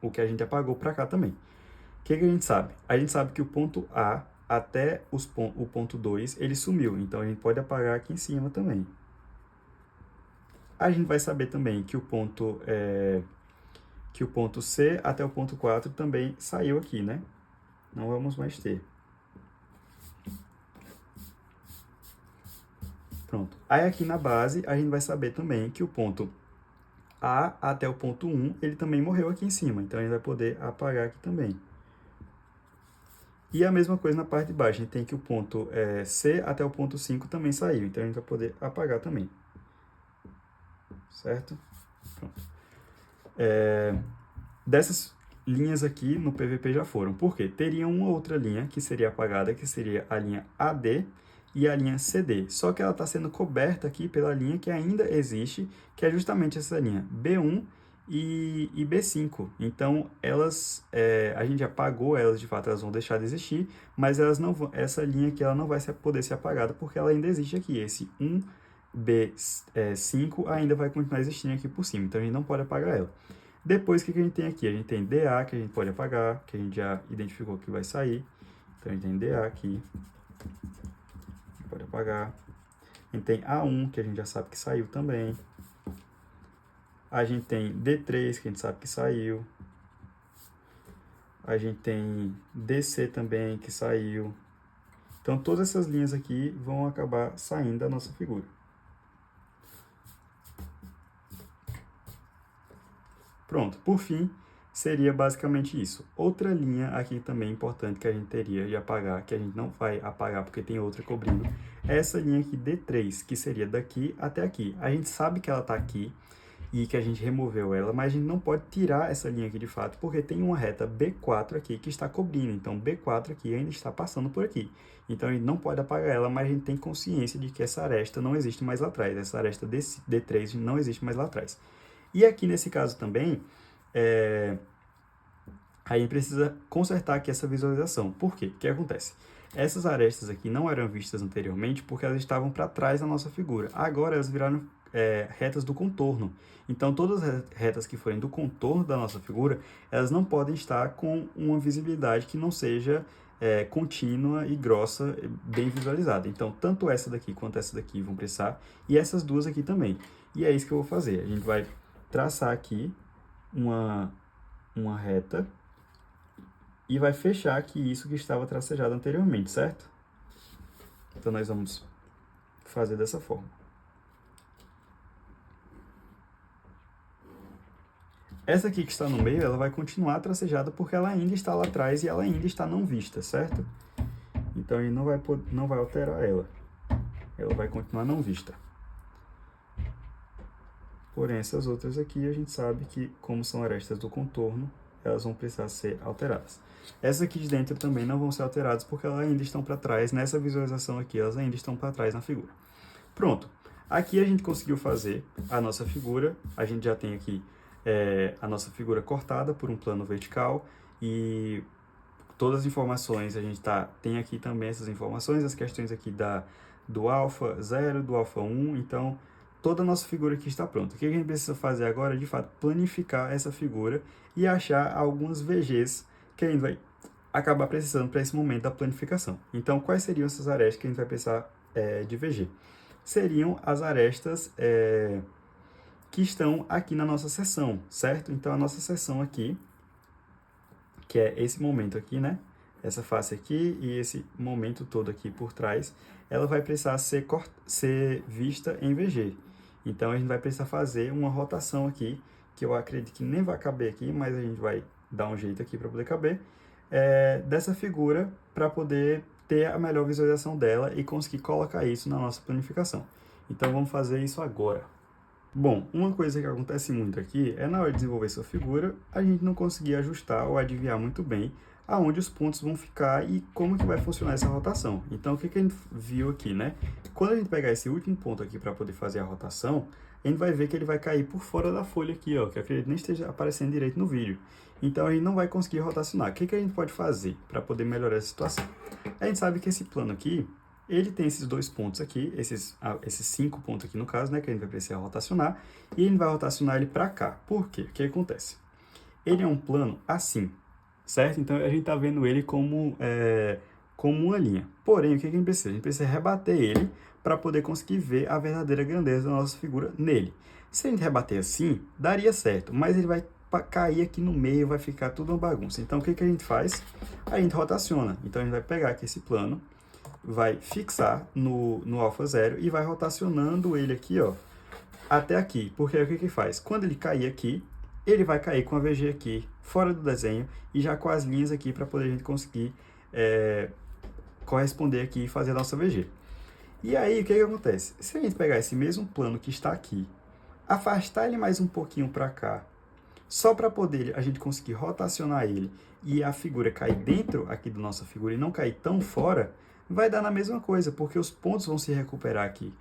o que a gente apagou para cá também. O que a gente sabe? A gente sabe que o ponto A até o ponto 2, ele sumiu. Então, a gente pode apagar aqui em cima também. A gente vai saber também que o ponto C até o ponto 4 também saiu aqui, né? Não vamos mais ter. Pronto. Aí aqui na base, a gente vai saber também que o ponto A até o ponto 1, ele também morreu aqui em cima. Então, a gente vai poder apagar aqui também. E a mesma coisa na parte de baixo. A gente tem que o ponto C até o ponto 5 também saiu. Então, a gente vai poder apagar também. Certo? Pronto. Dessas linhas aqui no PVP já foram. Por quê? Teria uma outra linha que seria apagada, que seria a linha AD e a linha CD. Só que ela está sendo coberta aqui pela linha que ainda existe, que é justamente essa linha B1 e B5. Então, elas, a gente apagou elas, de fato, elas vão deixar de existir, mas elas não vão, essa linha aqui ela não vai poder ser apagada, porque ela ainda existe aqui. Esse 1B5 ainda vai continuar existindo aqui por cima, então a gente não pode apagar ela. Depois, o que a gente tem aqui? A gente tem DA, que a gente pode apagar, que a gente já identificou que vai sair. Então, a gente tem DA aqui, pode apagar. A gente tem A1, que a gente já sabe que saiu também. A gente tem D3, que a gente sabe que saiu. A gente tem DC também, que saiu. Então, todas essas linhas aqui vão acabar saindo da nossa figura. Pronto, por fim, seria basicamente isso. Outra linha aqui também importante que a gente teria de apagar, que a gente não vai apagar porque tem outra cobrindo, é essa linha aqui D3, que seria daqui até aqui. A gente sabe que ela está aqui e que a gente removeu ela, mas a gente não pode tirar essa linha aqui de fato, porque tem uma reta B4 aqui que está cobrindo. Então, B4 aqui ainda está passando por aqui. Então, a gente não pode apagar ela, mas a gente tem consciência de que essa aresta não existe mais lá atrás. Essa aresta D3 não existe mais lá atrás. E aqui nesse caso também, a gente precisa consertar aqui essa visualização. Por quê? O que acontece? Essas arestas aqui não eram vistas anteriormente porque elas estavam para trás da nossa figura. Agora elas viraram retas do contorno. Então, todas as retas que forem do contorno da nossa figura, elas não podem estar com uma visibilidade que não seja contínua e grossa, bem visualizada. Então, tanto essa daqui quanto essa daqui vão precisar, e essas duas aqui também. E é isso que eu vou fazer. A gente vai traçar aqui uma uma reta e vai fechar aqui isso que estava tracejado anteriormente, certo? Então, nós vamos fazer dessa forma. Essa aqui que está no meio, ela vai continuar tracejada porque ela ainda está lá atrás e ela ainda está não vista, certo? Então, a gente não vai alterar ela. Ela vai continuar não vista. Porém, essas outras aqui, a gente sabe que, como são arestas do contorno, elas vão precisar ser alteradas. Essas aqui de dentro também não vão ser alteradas porque elas ainda estão para trás. Nessa visualização aqui, elas ainda estão para trás na figura. Pronto. Aqui a gente conseguiu fazer a nossa figura. A gente já tem aqui a nossa figura cortada por um plano vertical e todas as informações, a gente tem aqui também essas informações, as questões aqui do alfa 0, do alfa 1, então toda a nossa figura aqui está pronta. O que a gente precisa fazer agora é, de fato, planificar essa figura e achar alguns VGs que a gente vai acabar precisando para esse momento da planificação. Então, quais seriam essas arestas que a gente vai precisar de VG? Seriam as arestas que estão aqui na nossa seção, certo? Então, a nossa seção aqui, que é esse momento aqui, né? Essa face aqui e esse momento todo aqui por trás, ela vai precisar ser vista em VG. Então, a gente vai precisar fazer uma rotação aqui, que eu acredito que nem vai caber aqui, mas a gente vai dar um jeito aqui para poder caber, dessa figura para poder ter a melhor visualização dela e conseguir colocar isso na nossa planificação. Então, vamos fazer isso agora. Bom, uma coisa que acontece muito aqui é na hora de desenvolver sua figura, a gente não conseguir ajustar ou adivinhar muito bem aonde os pontos vão ficar e como que vai funcionar essa rotação. Então, o que a gente viu aqui, né? Quando a gente pegar esse último ponto aqui para poder fazer a rotação, a gente vai ver que ele vai cair por fora da folha aqui, ó, que eu acredito nem esteja aparecendo direito no vídeo. Então, a gente não vai conseguir rotacionar. O que a gente pode fazer para poder melhorar essa situação? A gente sabe que esse plano aqui, ele tem esses dois pontos aqui, esses 5 pontos aqui no caso, né, que a gente vai precisar rotacionar, e a gente vai rotacionar ele para cá. Por quê? O que acontece? Ele é um plano assim, certo? Então, a gente está vendo ele como uma linha. Porém, o que a gente precisa? A gente precisa rebater ele para poder conseguir ver a verdadeira grandeza da nossa figura nele. Se a gente rebater assim, daria certo, mas ele vai cair aqui no meio, vai ficar tudo uma bagunça. Então, o que a gente faz? A gente rotaciona. Então, a gente vai pegar aqui esse plano, vai fixar no alfa 0 e vai rotacionando ele aqui, ó, até aqui. Porque o que faz? Quando ele cair aqui, ele vai cair com a VG aqui, fora do desenho, e já com as linhas aqui para poder a gente conseguir corresponder aqui e fazer a nossa VG. E aí, o que acontece? Se a gente pegar esse mesmo plano que está aqui, afastar ele mais um pouquinho para cá, só para poder a gente conseguir rotacionar ele e a figura cair dentro aqui da nossa figura e não cair tão fora, vai dar na mesma coisa, porque os pontos vão se recuperar aqui.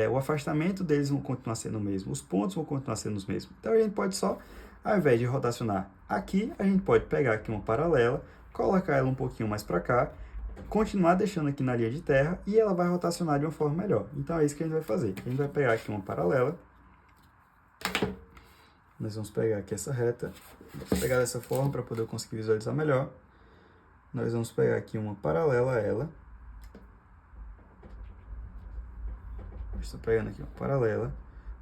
O afastamento deles vão continuar sendo o mesmo, os pontos vão continuar sendo os mesmos. Então, a gente pode só, ao invés de rotacionar aqui, a gente pode pegar aqui uma paralela, colocar ela um pouquinho mais para cá, continuar deixando aqui na linha de terra e ela vai rotacionar de uma forma melhor. Então, é isso que a gente vai fazer. A gente vai pegar aqui uma paralela. Nós vamos pegar aqui essa reta, vamos pegar dessa forma para poder conseguir visualizar melhor. Nós vamos pegar aqui uma paralela a ela. Estou pegando aqui uma paralela.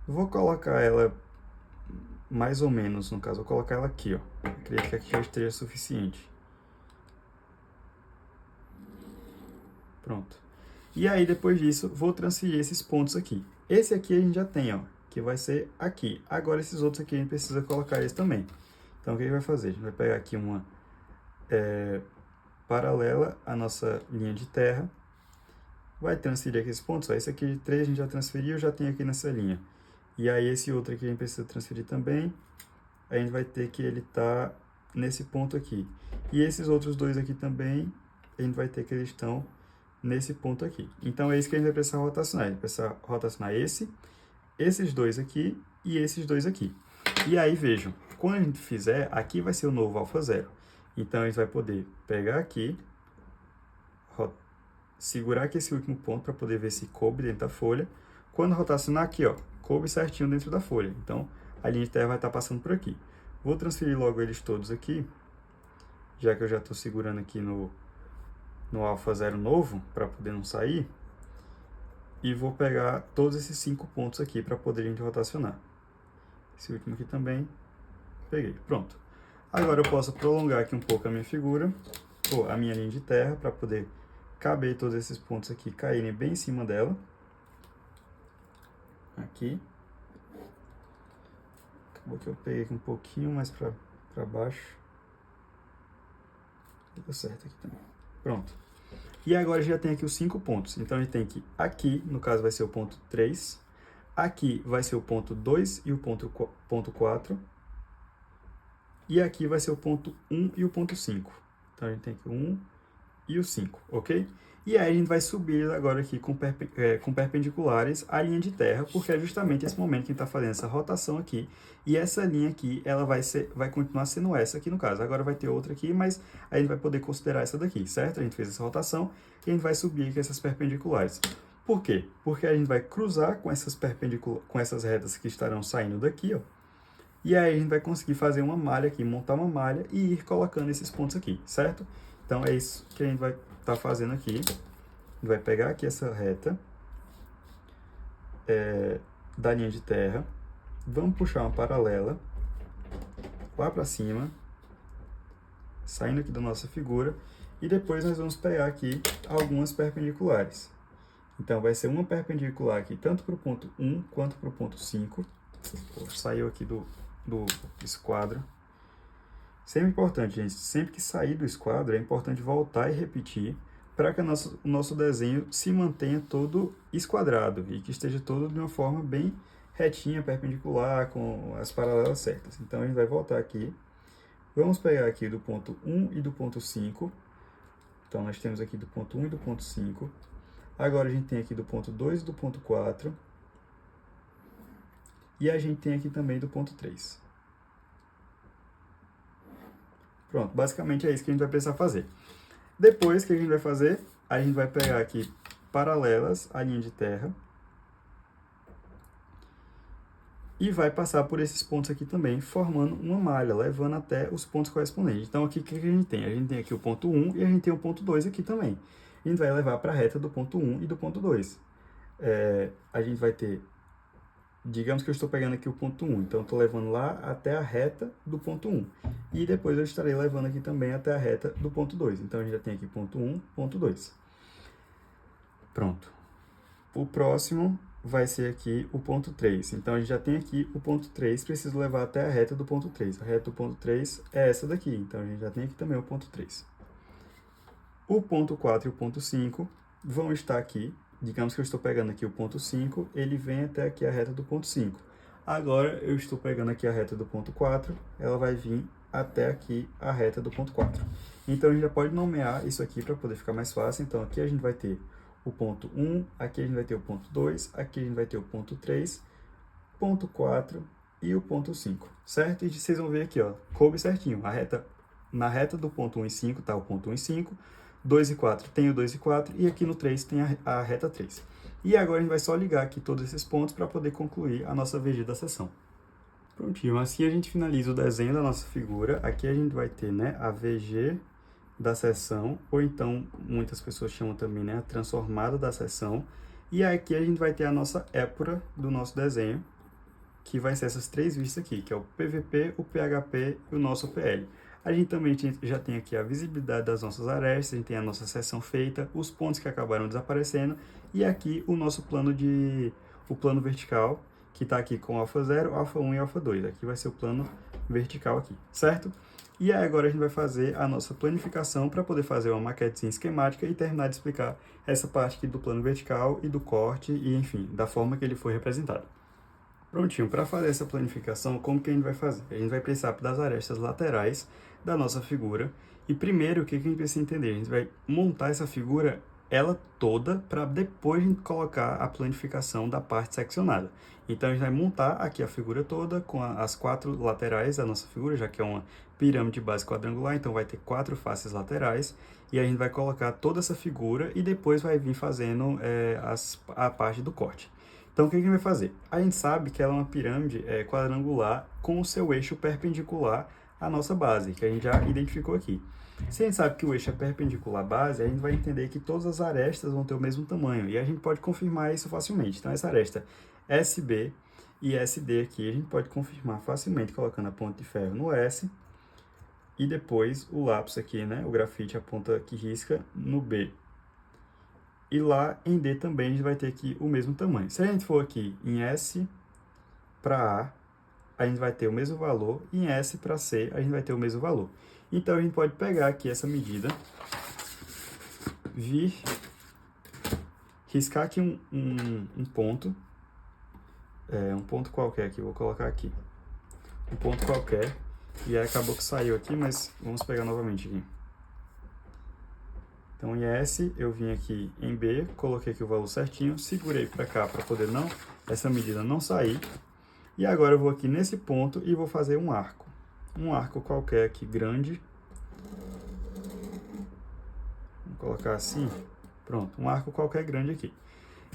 Vou colocar ela mais ou menos, no caso, vou colocar ela aqui, ó. Eu acredito que aqui já esteja suficiente. Pronto. E aí, depois disso, vou transferir esses pontos aqui. Esse aqui a gente já tem, ó, que vai ser aqui. Agora, esses outros aqui a gente precisa colocar eles também. Então, o que a gente vai fazer? A gente vai pegar aqui uma paralela à nossa linha de terra. Vai transferir aqui esses pontos. Ó, esse aqui de 3 a gente já transferiu, eu já tenho aqui nessa linha. E aí, esse outro aqui a gente precisa transferir também. A gente vai ter que ele tá nesse ponto aqui. E esses outros dois aqui também, a gente vai ter que eles estão nesse ponto aqui. Então, é isso que a gente vai precisar rotacionar. A gente precisa rotacionar esses dois aqui e esses dois aqui. E aí, vejam, quando a gente fizer, aqui vai ser o novo alfa 0. Então, a gente vai poder pegar aqui, segurar aqui esse último ponto para poder ver se coube dentro da folha. Quando rotacionar aqui, ó, coube certinho dentro da folha. Então, a linha de terra vai estar passando por aqui. Vou transferir logo eles todos aqui, já que eu já estou segurando aqui no alfa 0 novo, para poder não sair. E vou pegar todos esses 5 pontos aqui para poder a gente rotacionar. Esse último aqui também, peguei. Pronto. Agora eu posso prolongar aqui um pouco a minha figura, ou a minha linha de terra, para poder caber todos esses pontos aqui, caírem bem em cima dela. Aqui. Acabou que eu peguei aqui um pouquinho mais para baixo. Deu certo aqui também. Pronto. E agora já tem aqui os 5 pontos. Então a gente tem que aqui, no caso vai ser o ponto 3. Aqui vai ser o ponto 2 e o ponto 4. E aqui vai ser o ponto 1 e o ponto 5. Então a gente tem aqui o 1 e o 5, ok? E aí a gente vai subir agora aqui com perpendiculares à linha de terra, porque é justamente esse momento que a gente está fazendo essa rotação aqui. E essa linha aqui, ela vai continuar sendo essa aqui no caso. Agora vai ter outra aqui, mas a gente vai poder considerar essa daqui, certo? A gente fez essa rotação e a gente vai subir aqui essas perpendiculares. Por quê? Porque a gente vai cruzar com essas retas que estarão saindo daqui, ó. E aí a gente vai conseguir fazer uma malha aqui, montar uma malha e ir colocando esses pontos aqui, certo? Então é isso que a gente vai estar fazendo aqui. A gente vai pegar aqui essa reta da linha de terra, vamos puxar uma paralela lá para cima, saindo aqui da nossa figura, e depois nós vamos pegar aqui algumas perpendiculares. Então vai ser uma perpendicular aqui, tanto para o ponto 1 quanto para o ponto 5. Saiu aqui do esquadro. Sempre importante, gente, sempre que sair do esquadro, é importante voltar e repetir para que o nosso desenho se mantenha todo esquadrado e que esteja todo de uma forma bem retinha, perpendicular, com as paralelas certas. Então, a gente vai voltar aqui. Vamos pegar aqui do ponto 1 e do ponto 5. Então, nós temos aqui do ponto 1 e do ponto 5. Agora, a gente tem aqui do ponto 2 e do ponto 4. E a gente tem aqui também do ponto 3. Pronto, basicamente é isso que a gente vai precisar fazer. Depois, o que a gente vai fazer? A gente vai pegar aqui paralelas à linha de terra. E vai passar por esses pontos aqui também, formando uma malha, levando até os pontos correspondentes. Então, aqui o que a gente tem? A gente tem aqui o ponto 1 e a gente tem o ponto 2 aqui também. A gente vai levar para a reta do ponto 1 e do ponto 2. A gente vai ter... Digamos que eu estou pegando aqui o ponto 1, então estou levando lá até a reta do ponto 1. E depois eu estarei levando aqui também até a reta do ponto 2. Então, a gente já tem aqui ponto 1, ponto 2. Pronto. O próximo vai ser aqui o ponto 3. Então, a gente já tem aqui o ponto 3, preciso levar até a reta do ponto 3. A reta do ponto 3 é essa daqui, então a gente já tem aqui também o ponto 3. O ponto 4 e o ponto 5 vão estar aqui. Digamos que eu estou pegando aqui o ponto 5, ele vem até aqui a reta do ponto 5. Agora, eu estou pegando aqui a reta do ponto 4, ela vai vir até aqui a reta do ponto 4. Então, a gente já pode nomear isso aqui para poder ficar mais fácil. Então, aqui a gente vai ter o ponto 1, aqui a gente vai ter o ponto 2, aqui a gente vai ter o ponto 3, ponto 4 e o ponto 5, certo? E vocês vão ver aqui, ó, coube certinho. Na reta do ponto 1 e 5 está o ponto 1 e 5, 2 e 4 tem o 2 e 4, e aqui no 3 tem a reta 3. E agora a gente vai só ligar aqui todos esses pontos para poder concluir a nossa VG da seção. Prontinho, assim a gente finaliza o desenho da nossa figura. Aqui a gente vai ter, né, a VG da seção, ou então muitas pessoas chamam também, né, a transformada da seção. E aqui a gente vai ter a nossa épura do nosso desenho, que vai ser essas três vistas aqui, que é o PVP, o PHP e o nosso PL. A gente também já tem aqui a visibilidade das nossas arestas, a gente tem a nossa seção feita, os pontos que acabaram desaparecendo, e aqui o nosso plano vertical, que está aqui com alfa 0, alfa 1 e alfa 2. Aqui vai ser o plano vertical aqui, certo? E aí agora a gente vai fazer a nossa planificação para poder fazer uma maquetezinha esquemática e terminar de explicar essa parte aqui do plano vertical e do corte e, enfim, da forma que ele foi representado. Prontinho, para fazer essa planificação, como que a gente vai fazer? A gente vai precisar das arestas laterais da nossa figura. E primeiro, o que a gente precisa entender? A gente vai montar essa figura, ela toda, para depois a gente colocar a planificação da parte seccionada. Então, a gente vai montar aqui a figura toda com as 4 laterais da nossa figura, já que é uma pirâmide base quadrangular, então vai ter 4 faces laterais. E a gente vai colocar toda essa figura e depois vai vir fazendo a parte do corte. Então, o que a gente vai fazer? A gente sabe que ela é uma pirâmide quadrangular com o seu eixo perpendicular à nossa base, que a gente já identificou aqui. Se a gente sabe que o eixo é perpendicular à base, a gente vai entender que todas as arestas vão ter o mesmo tamanho, e a gente pode confirmar isso facilmente. Então, essa aresta SB e SD aqui, a gente pode confirmar facilmente colocando a ponta de ferro no S, e depois o lápis aqui, né, o grafite, a ponta que risca no B. E lá em D também a gente vai ter aqui o mesmo tamanho. Se a gente for aqui em S para A gente vai ter o mesmo valor, e em S para C a gente vai ter o mesmo valor. Então a gente pode pegar aqui essa medida, vir, riscar aqui um ponto, um ponto qualquer aqui, vou colocar aqui, um ponto qualquer, e aí acabou que saiu aqui, mas vamos pegar novamente aqui. Então em S eu vim aqui em B, coloquei aqui o valor certinho, segurei para cá para poder essa medida não sair. E agora eu vou aqui nesse ponto e vou fazer um arco. Um arco qualquer aqui grande. Vou colocar assim. Pronto, um arco qualquer grande aqui.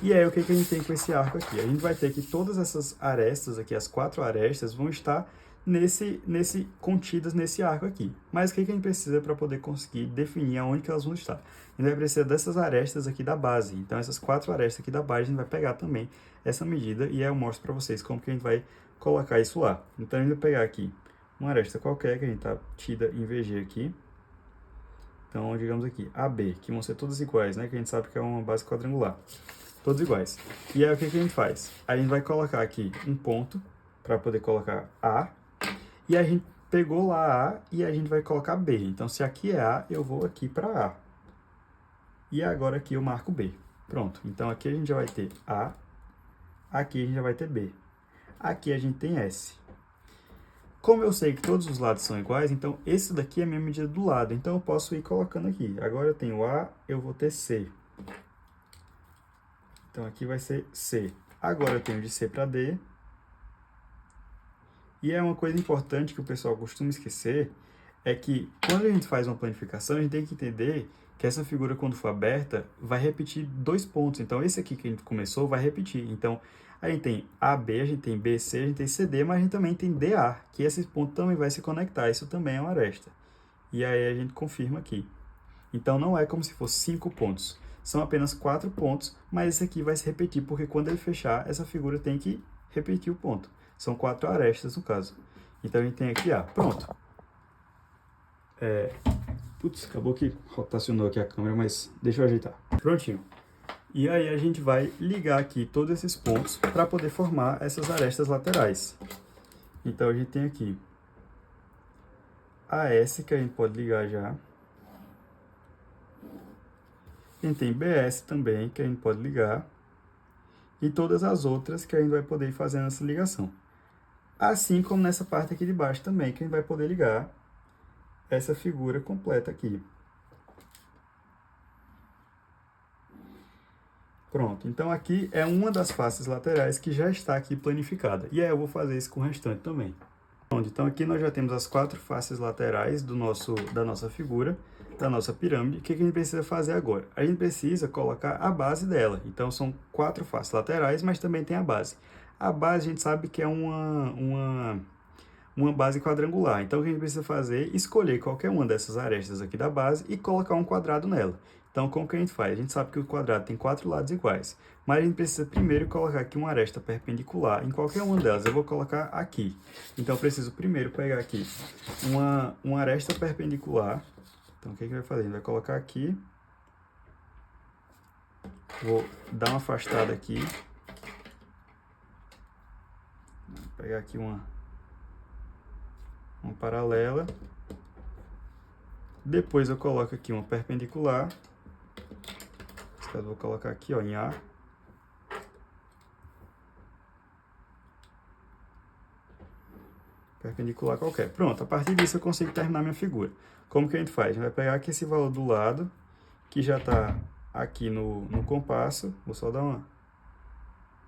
E aí o que que a gente tem com esse arco aqui? A gente vai ter que todas essas arestas aqui, as 4 arestas, vão estar contidas nesse arco aqui. Mas o que que a gente precisa para poder conseguir definir aonde que elas vão estar? A gente vai precisar dessas arestas aqui da base. Então essas 4 arestas aqui da base a gente vai pegar também essa medida e aí eu mostro para vocês como que a gente vai colocar isso lá. Então a gente vai pegar aqui uma aresta qualquer que a gente tá tida em VG aqui. Então digamos aqui AB, que vão ser todas iguais, né? Que a gente sabe que é uma base quadrangular. Todos iguais. E aí o que que a gente faz? A gente vai colocar aqui um ponto para poder colocar A. E a gente pegou lá A e a gente vai colocar B. Então, se aqui é A, eu vou aqui para A. E agora aqui eu marco B. Pronto. Então, aqui a gente já vai ter A. Aqui a gente já vai ter B. Aqui a gente tem S. Como eu sei que todos os lados são iguais, então esse daqui é a minha medida do lado. Então, eu posso ir colocando aqui. Agora eu tenho A, eu vou ter C. Então, aqui vai ser C. Agora eu tenho de C para D. E é uma coisa importante que o pessoal costuma esquecer, é que quando a gente faz uma planificação, a gente tem que entender que essa figura, quando for aberta, vai repetir 2 pontos. Então, esse aqui que a gente começou vai repetir. Então, a gente tem AB, a gente tem BC, a gente tem CD, mas a gente também tem DA, que esse ponto também vai se conectar. Isso também é uma aresta. E aí a gente confirma aqui. Então, não é como se fosse 5 pontos. São apenas 4 pontos, mas esse aqui vai se repetir, porque quando ele fechar, essa figura tem que repetir o ponto. São 4 arestas, no caso. Então, a gente tem aqui A. Pronto. Putz, acabou que rotacionou aqui a câmera, mas deixa eu ajeitar. Prontinho. E aí, a gente vai ligar aqui todos esses pontos para poder formar essas arestas laterais. Então, a gente tem aqui AS, que a gente pode ligar já. A gente tem BS também, que a gente pode ligar. E todas as outras que a gente vai poder ir fazendo essa ligação. Assim como nessa parte aqui de baixo também, que a gente vai poder ligar essa figura completa aqui. Pronto, então aqui é uma das faces laterais que já está aqui planificada. E aí eu vou fazer isso com o restante também. Pronto, então aqui nós já temos as 4 faces laterais da nossa figura, da nossa pirâmide. O que a gente precisa fazer agora? A gente precisa colocar a base dela. Então são 4 faces laterais, mas também tem a base. A base a gente sabe que é uma base quadrangular. Então, o que a gente precisa fazer é escolher qualquer uma dessas arestas aqui da base e colocar um quadrado nela. Então, como que a gente faz? A gente sabe que o quadrado tem 4 lados iguais, mas a gente precisa primeiro colocar aqui uma aresta perpendicular em qualquer uma delas. Eu vou colocar aqui. Então, eu preciso primeiro pegar aqui uma aresta perpendicular. Então, o que a gente vai fazer? A gente vai colocar aqui. Vou dar uma afastada aqui. Vou pegar aqui uma paralela. Depois eu coloco aqui uma perpendicular. Nesse caso, eu vou colocar aqui, ó, em A. Perpendicular qualquer. Pronto, a partir disso eu consigo terminar minha figura. Como que a gente faz? A gente vai pegar aqui esse valor do lado, que já está aqui no compasso. Vou só dar uma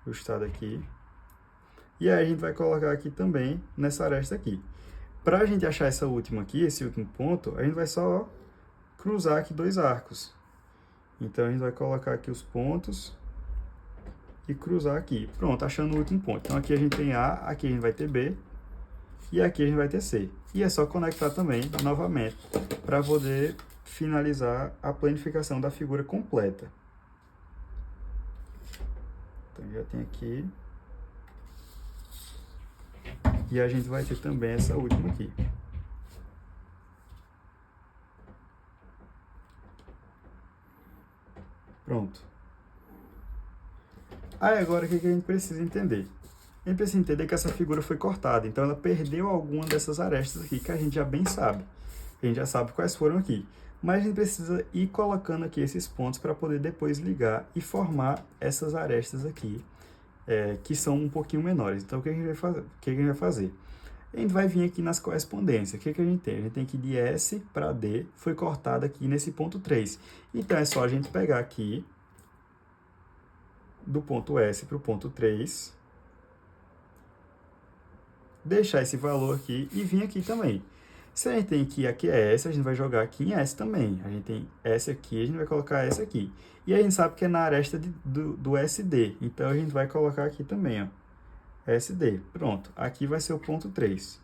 ajustada aqui. E aí a gente vai colocar aqui também nessa aresta aqui. Para a gente achar essa última aqui, esse último ponto, a gente vai só cruzar aqui 2 arcos. Então, a gente vai colocar aqui os pontos e cruzar aqui. Pronto, achando o último ponto. Então, aqui a gente tem A, aqui a gente vai ter B e aqui a gente vai ter C. E é só conectar também, novamente, para poder finalizar a planificação da figura completa. Então, já tem aqui. E a gente vai ter também essa última aqui. Pronto. Aí agora o que a gente precisa entender? A gente precisa entender que essa figura foi cortada, então ela perdeu alguma dessas arestas aqui, que a gente já bem sabe. A gente já sabe quais foram aqui. Mas a gente precisa ir colocando aqui esses pontos para poder depois ligar e formar essas arestas aqui, que são um pouquinho menores. Então, o que a gente vai fazer? A gente vai vir aqui nas correspondências. O que a gente tem? A gente tem que de S para D foi cortada aqui nesse ponto 3. Então, é só a gente pegar aqui do ponto S para o ponto 3, deixar esse valor aqui e vir aqui também. Se a gente tem que aqui é S, a gente vai jogar aqui em S também. A gente tem S aqui, a gente vai colocar S aqui. E a gente sabe que é na aresta do SD. Então, a gente vai colocar aqui também, ó. SD. Pronto. Aqui vai ser o ponto 3.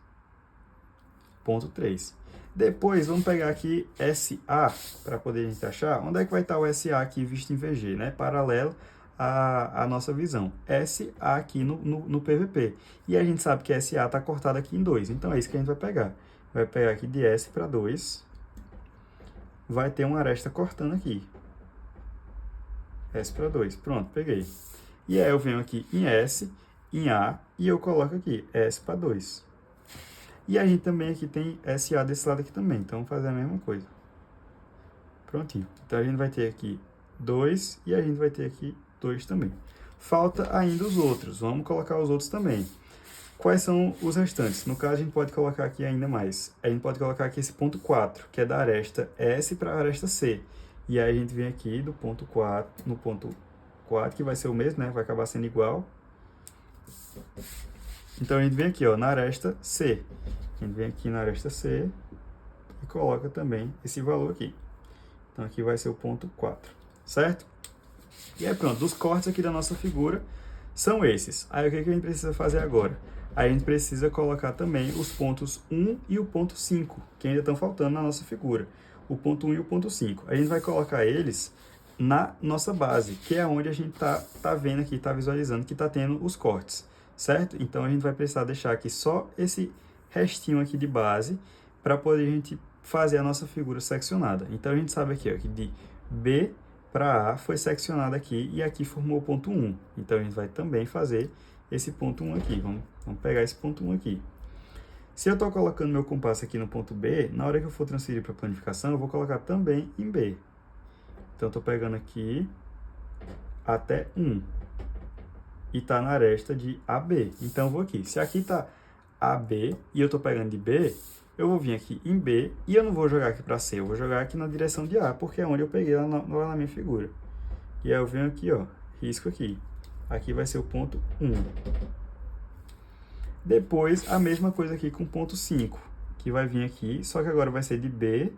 Ponto 3. Depois, vamos pegar aqui SA, para poder a gente achar. Onde é que vai estar o SA aqui visto em VG, né? Paralelo à nossa visão. SA aqui no PVP. E a gente sabe que SA está cortado aqui em 2. Então, é isso que a gente vai pegar. Vai pegar aqui de S para 2. Vai ter uma aresta cortando aqui. S para 2. Pronto, peguei. E aí eu venho aqui em S, em A, e eu coloco aqui S para 2. E a gente também aqui tem SA desse lado aqui também. Então, vamos fazer a mesma coisa. Prontinho. Então, a gente vai ter aqui 2 e a gente vai ter aqui 2 também. Falta ainda os outros. Vamos colocar os outros também. Quais são os restantes? No caso, a gente pode colocar aqui ainda mais. A gente pode colocar aqui esse ponto 4, que é da aresta S para a aresta C. E aí a gente vem aqui do ponto 4, no ponto 4, que vai ser o mesmo, né? Vai acabar sendo igual. Então, a gente vem aqui, ó, na aresta C. A gente vem aqui na aresta C e coloca também esse valor aqui. Então, aqui vai ser o ponto 4, certo? E aí, pronto. Os cortes aqui da nossa figura são esses. Aí, o que a gente precisa fazer agora? Aí, a gente precisa colocar também os pontos 1 e o ponto 5, que ainda estão faltando na nossa figura. O ponto 1 e o ponto 5. A gente vai colocar eles na nossa base, que é onde a gente tá vendo aqui, tá visualizando que tá tendo os cortes, certo? Então, a gente vai precisar deixar aqui só esse restinho aqui de base para poder a gente fazer a nossa figura seccionada. Então, a gente sabe aqui, ó, que de B para A foi seccionado aqui e aqui formou o ponto 1. Então, a gente vai também fazer esse ponto 1 aqui. Vamos pegar esse ponto 1 aqui. Se eu estou colocando meu compasso aqui no ponto B, na hora que eu for transferir para a planificação, eu vou colocar também em B. Então, estou pegando aqui até 1. E está na aresta de AB. Então, eu vou aqui. Se aqui está AB e eu estou pegando de B, eu vou vir aqui em B e eu não vou jogar aqui para C, eu vou jogar aqui na direção de A, porque é onde eu peguei lá na minha figura. E aí eu venho aqui, ó, risco aqui. Aqui vai ser o ponto 1. Depois, a mesma coisa aqui com o ponto 5, que vai vir aqui, só que agora vai ser de B,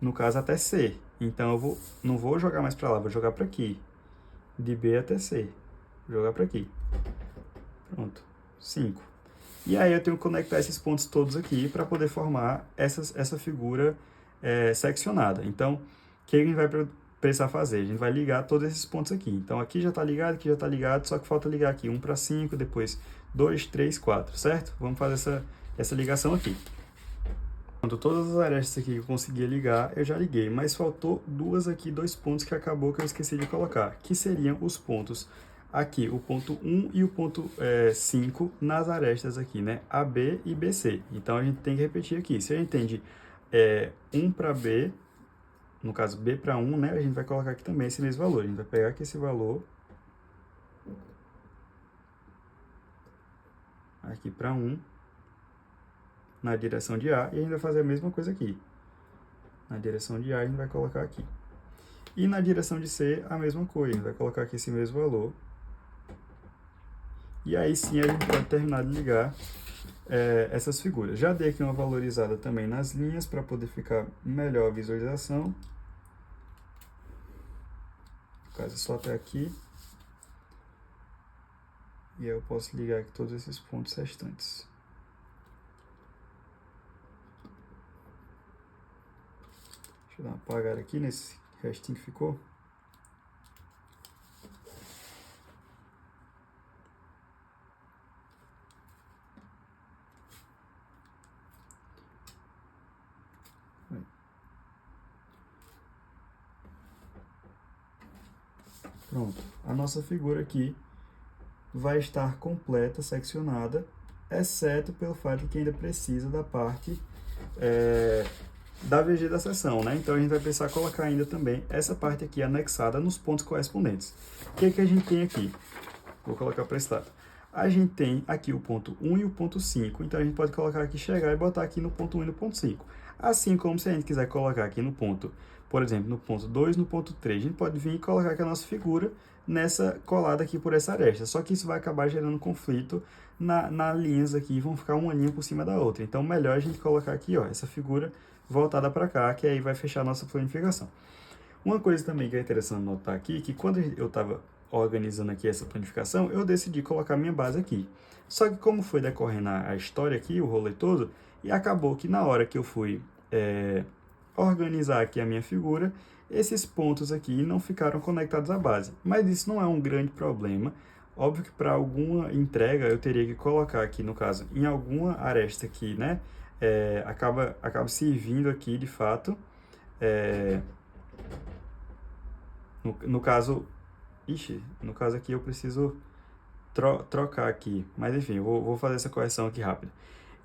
no caso até C. Então, não vou jogar mais para lá, vou jogar para aqui. De B até C. Vou jogar para aqui. Pronto. 5. E aí eu tenho que conectar esses pontos todos aqui para poder formar essa figura seccionada. Então, o que a gente vai precisar fazer? A gente vai ligar todos esses pontos aqui. Então, aqui já está ligado, aqui já está ligado, só que falta ligar aqui 1 para 5, depois 2, 3, 4, certo? Vamos fazer essa ligação aqui. Quando todas as arestas aqui que eu conseguia ligar, eu já liguei, mas faltou duas aqui, 2 pontos que acabou que eu esqueci de colocar, que seriam os pontos aqui, o ponto 1 e o ponto 5 nas arestas aqui, né? AB e BC. Então, a gente tem que repetir aqui. Se a gente tem de 1 para B, no caso B para 1, né? A gente vai colocar aqui também esse mesmo valor. A gente vai pegar aqui esse valor, aqui para 1, na direção de A, e a gente vai fazer a mesma coisa aqui. Na direção de A, a gente vai colocar aqui. E na direção de C, a mesma coisa. A gente vai colocar aqui esse mesmo valor. E aí sim a gente pode terminar de ligar essas figuras. Já dei aqui uma valorizada também nas linhas para poder ficar melhor a visualização. No caso, é só até aqui. E aí eu posso ligar aqui todos esses pontos restantes. Deixa eu dar uma apagada aqui nesse restinho que ficou. Pronto, a nossa figura aqui vai estar completa, seccionada, exceto pelo fato que ainda precisa da parte da VG da seção, né? Então a gente vai precisar colocar ainda também essa parte aqui anexada nos pontos correspondentes. O que é que a gente tem aqui? Vou colocar para esse lado. A gente tem aqui o ponto 1 e o ponto 5, então a gente pode colocar aqui, chegar e botar aqui no ponto 1 e no ponto 5. Assim como se a gente quiser colocar aqui no ponto, por exemplo, no ponto 2, no ponto 3, a gente pode vir e colocar aqui a nossa figura nessa colada aqui por essa aresta. Só que isso vai acabar gerando conflito nas linhas aqui, vão ficar uma linha por cima da outra. Então, melhor a gente colocar aqui, ó, essa figura voltada para cá, que aí vai fechar a nossa planificação. Uma coisa também que é interessante notar aqui, que quando eu estava organizando aqui essa planificação, eu decidi colocar minha base aqui. Só que como foi decorrendo a história aqui, o rolê todo, e acabou que na hora que eu fui organizar aqui a minha figura, esses pontos aqui não ficaram conectados à base. Mas isso não é um grande problema. Óbvio que para alguma entrega eu teria que colocar aqui, no caso, em alguma aresta aqui, né? Acaba servindo aqui, de fato. No caso... Ixi, no caso aqui eu preciso trocar aqui. Mas enfim, eu vou fazer essa correção aqui rápida.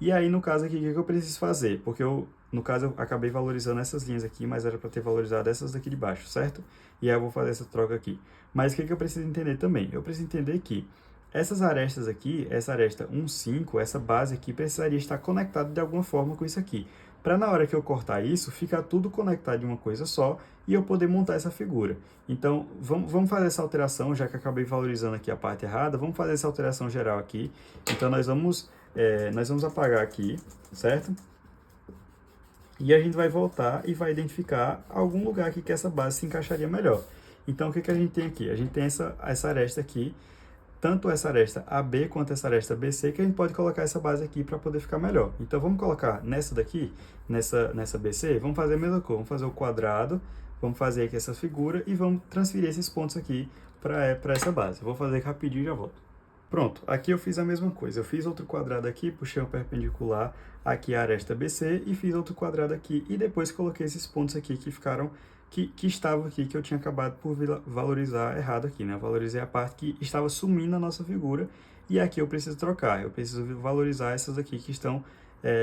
E aí, no caso aqui, o que eu preciso fazer? Porque no caso, eu acabei valorizando essas linhas aqui, mas era para ter valorizado essas daqui de baixo, certo? E aí eu vou fazer essa troca aqui. Mas o que eu preciso entender também? Eu preciso entender que essas arestas aqui, essa aresta 1, 5, essa base aqui, precisaria estar conectada de alguma forma com isso aqui. Para na hora que eu cortar isso, ficar tudo conectado de uma coisa só e eu poder montar essa figura. Então, vamos fazer essa alteração, já que eu acabei valorizando aqui a parte errada, vamos fazer essa alteração geral aqui. Então, nós vamos apagar aqui, certo? E a gente vai voltar e vai identificar algum lugar aqui que essa base se encaixaria melhor. Então, o que a gente tem aqui? A gente tem essa aresta aqui, tanto essa aresta AB quanto essa aresta BC, que a gente pode colocar essa base aqui para poder ficar melhor. Então, vamos colocar nessa daqui, nessa BC, vamos fazer a mesma coisa, vamos fazer o quadrado, vamos fazer aqui essa figura e vamos transferir esses pontos aqui para essa base. Vou fazer rapidinho e já volto. Pronto, aqui eu fiz a mesma coisa. Eu fiz outro quadrado aqui, puxei um perpendicular aqui a aresta BC e fiz outro quadrado aqui. E depois coloquei esses pontos aqui que ficaram, que estavam aqui, que eu tinha acabado por valorizar errado aqui, né? Eu valorizei a parte que estava sumindo na nossa figura e aqui eu preciso trocar. Eu preciso valorizar essas aqui que estão,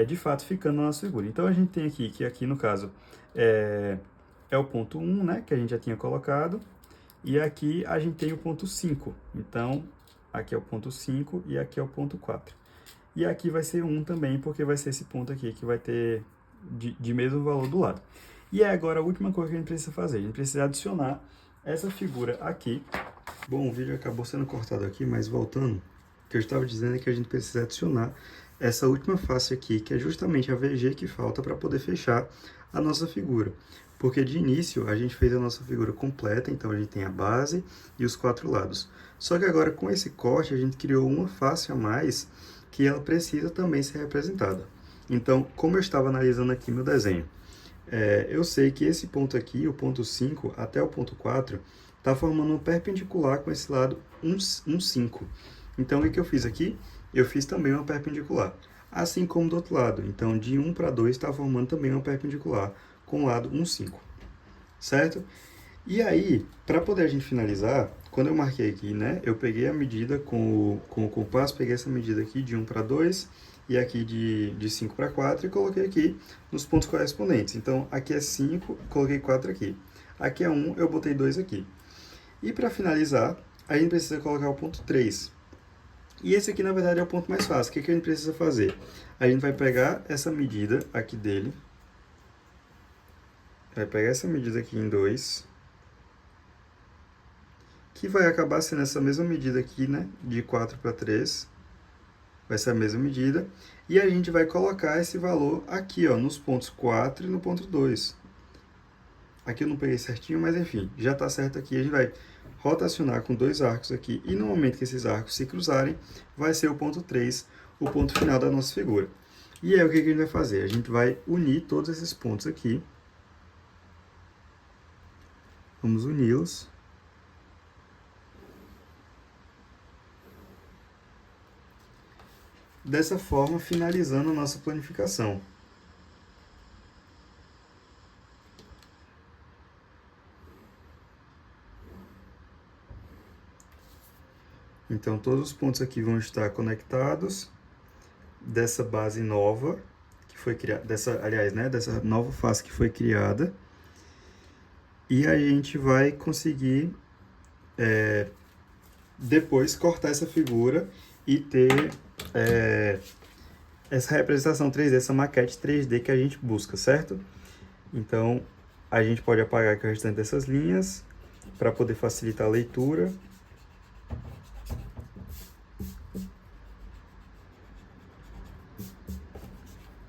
de fato, ficando na nossa figura. Então, a gente tem aqui, que aqui no caso é o ponto 1, né? Que a gente já tinha colocado. E aqui a gente tem o ponto 5. Então, aqui é o ponto 5 e aqui é o ponto 4. E aqui vai ser 1 também, porque vai ser esse ponto aqui que vai ter de mesmo valor do lado. E agora a última coisa que a gente precisa fazer. A gente precisa adicionar essa figura aqui. Bom, o vídeo acabou sendo cortado aqui, mas voltando, o que eu estava dizendo é que a gente precisa adicionar essa última face aqui, que é justamente a VG que falta para poder fechar a nossa figura. Porque de início a gente fez a nossa figura completa, então a gente tem a base e os 4 lados. Só que agora com esse corte a gente criou uma face a mais que ela precisa também ser representada. Então, como eu estava analisando aqui meu desenho, eu sei que esse ponto aqui, o ponto 5 até o ponto 4, está formando um perpendicular com esse lado 1, 5. Então, o que eu fiz aqui? Eu fiz também uma perpendicular. Assim como do outro lado. Então, de 1 para 2 está formando também uma perpendicular com o lado 1, 5. Certo? E aí, para poder a gente finalizar, quando eu marquei aqui, né, eu peguei a medida com o compasso, peguei essa medida aqui de 1 para 2 e aqui de 5 para 4 e coloquei aqui nos pontos correspondentes. Então, aqui é 5, coloquei 4 aqui. Aqui é 1, eu botei 2 aqui. E para finalizar, a gente precisa colocar o ponto 3. E esse aqui, na verdade, é o ponto mais fácil. O que a gente precisa fazer? A gente vai pegar essa medida aqui dele, vai pegar essa medida aqui em 2, que vai acabar sendo essa mesma medida aqui, né? De 4 para 3. Vai ser a mesma medida. E a gente vai colocar esse valor aqui, ó, nos pontos 4 e no ponto 2. Aqui eu não peguei certinho, mas enfim, já está certo aqui. A gente vai rotacionar com 2 arcos aqui. E no momento que esses arcos se cruzarem, vai ser o ponto 3, o ponto final da nossa figura. E aí o que a gente vai fazer? A gente vai unir todos esses pontos aqui. Vamos uni-los. Dessa forma, finalizando a nossa planificação. Então, todos os pontos aqui vão estar conectados dessa base nova que foi criada, dessa nova face que foi criada. E a gente vai conseguir depois cortar essa figura e ter essa representação 3D, essa maquete 3D que a gente busca, certo? Então, a gente pode apagar aqui o restante dessas linhas para poder facilitar a leitura.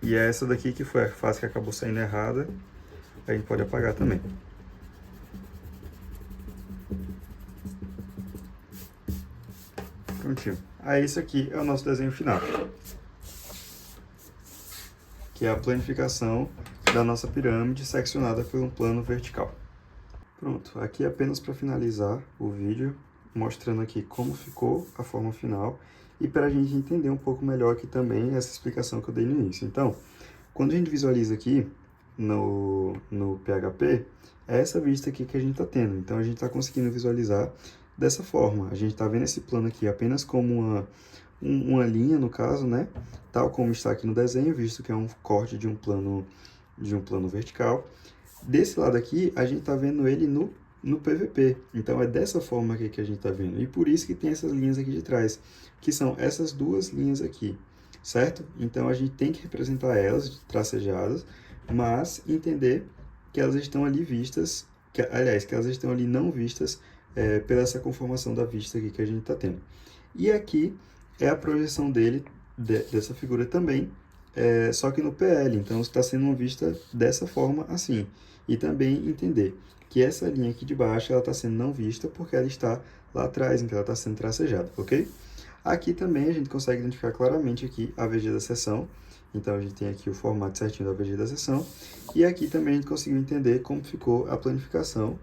E é essa daqui que foi a face que acabou saindo errada, a gente pode apagar também. Prontinho. Aí isso aqui é o nosso desenho final, que é a planificação da nossa pirâmide seccionada por um plano vertical. Pronto, aqui é apenas para finalizar o vídeo, mostrando aqui como ficou a forma final e para a gente entender um pouco melhor aqui também essa explicação que eu dei no início. Então, quando a gente visualiza aqui no PHP, é essa vista aqui que a gente está tendo. Então, a gente está conseguindo visualizar dessa forma. A gente está vendo esse plano aqui apenas como uma linha, no caso, né? Tal como está aqui no desenho, visto que é um corte de um plano vertical. Desse lado aqui, a gente está vendo ele no PVP. Então, é dessa forma aqui que a gente está vendo. E por isso que tem essas linhas aqui de trás, que são essas duas linhas aqui, certo? Então, a gente tem que representar elas tracejadas, mas entender que elas estão ali vistas, que elas estão ali não vistas pela essa conformação da vista aqui que a gente está tendo. E aqui é a projeção dessa figura também, só que no PL. Então, está sendo uma vista dessa forma assim. E também entender que essa linha aqui de baixo ela está sendo não vista porque ela está lá atrás, então ela está sendo tracejada, ok? Aqui também a gente consegue identificar claramente aqui a VG da seção. Então, a gente tem aqui o formato certinho da VG da seção. E aqui também a gente conseguiu entender como ficou a planificação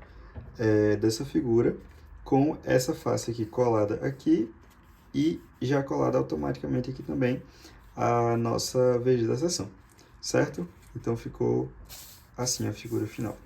dessa figura com essa face aqui colada aqui e já colada automaticamente aqui também a nossa VG da seção, certo? Então, ficou assim a figura final.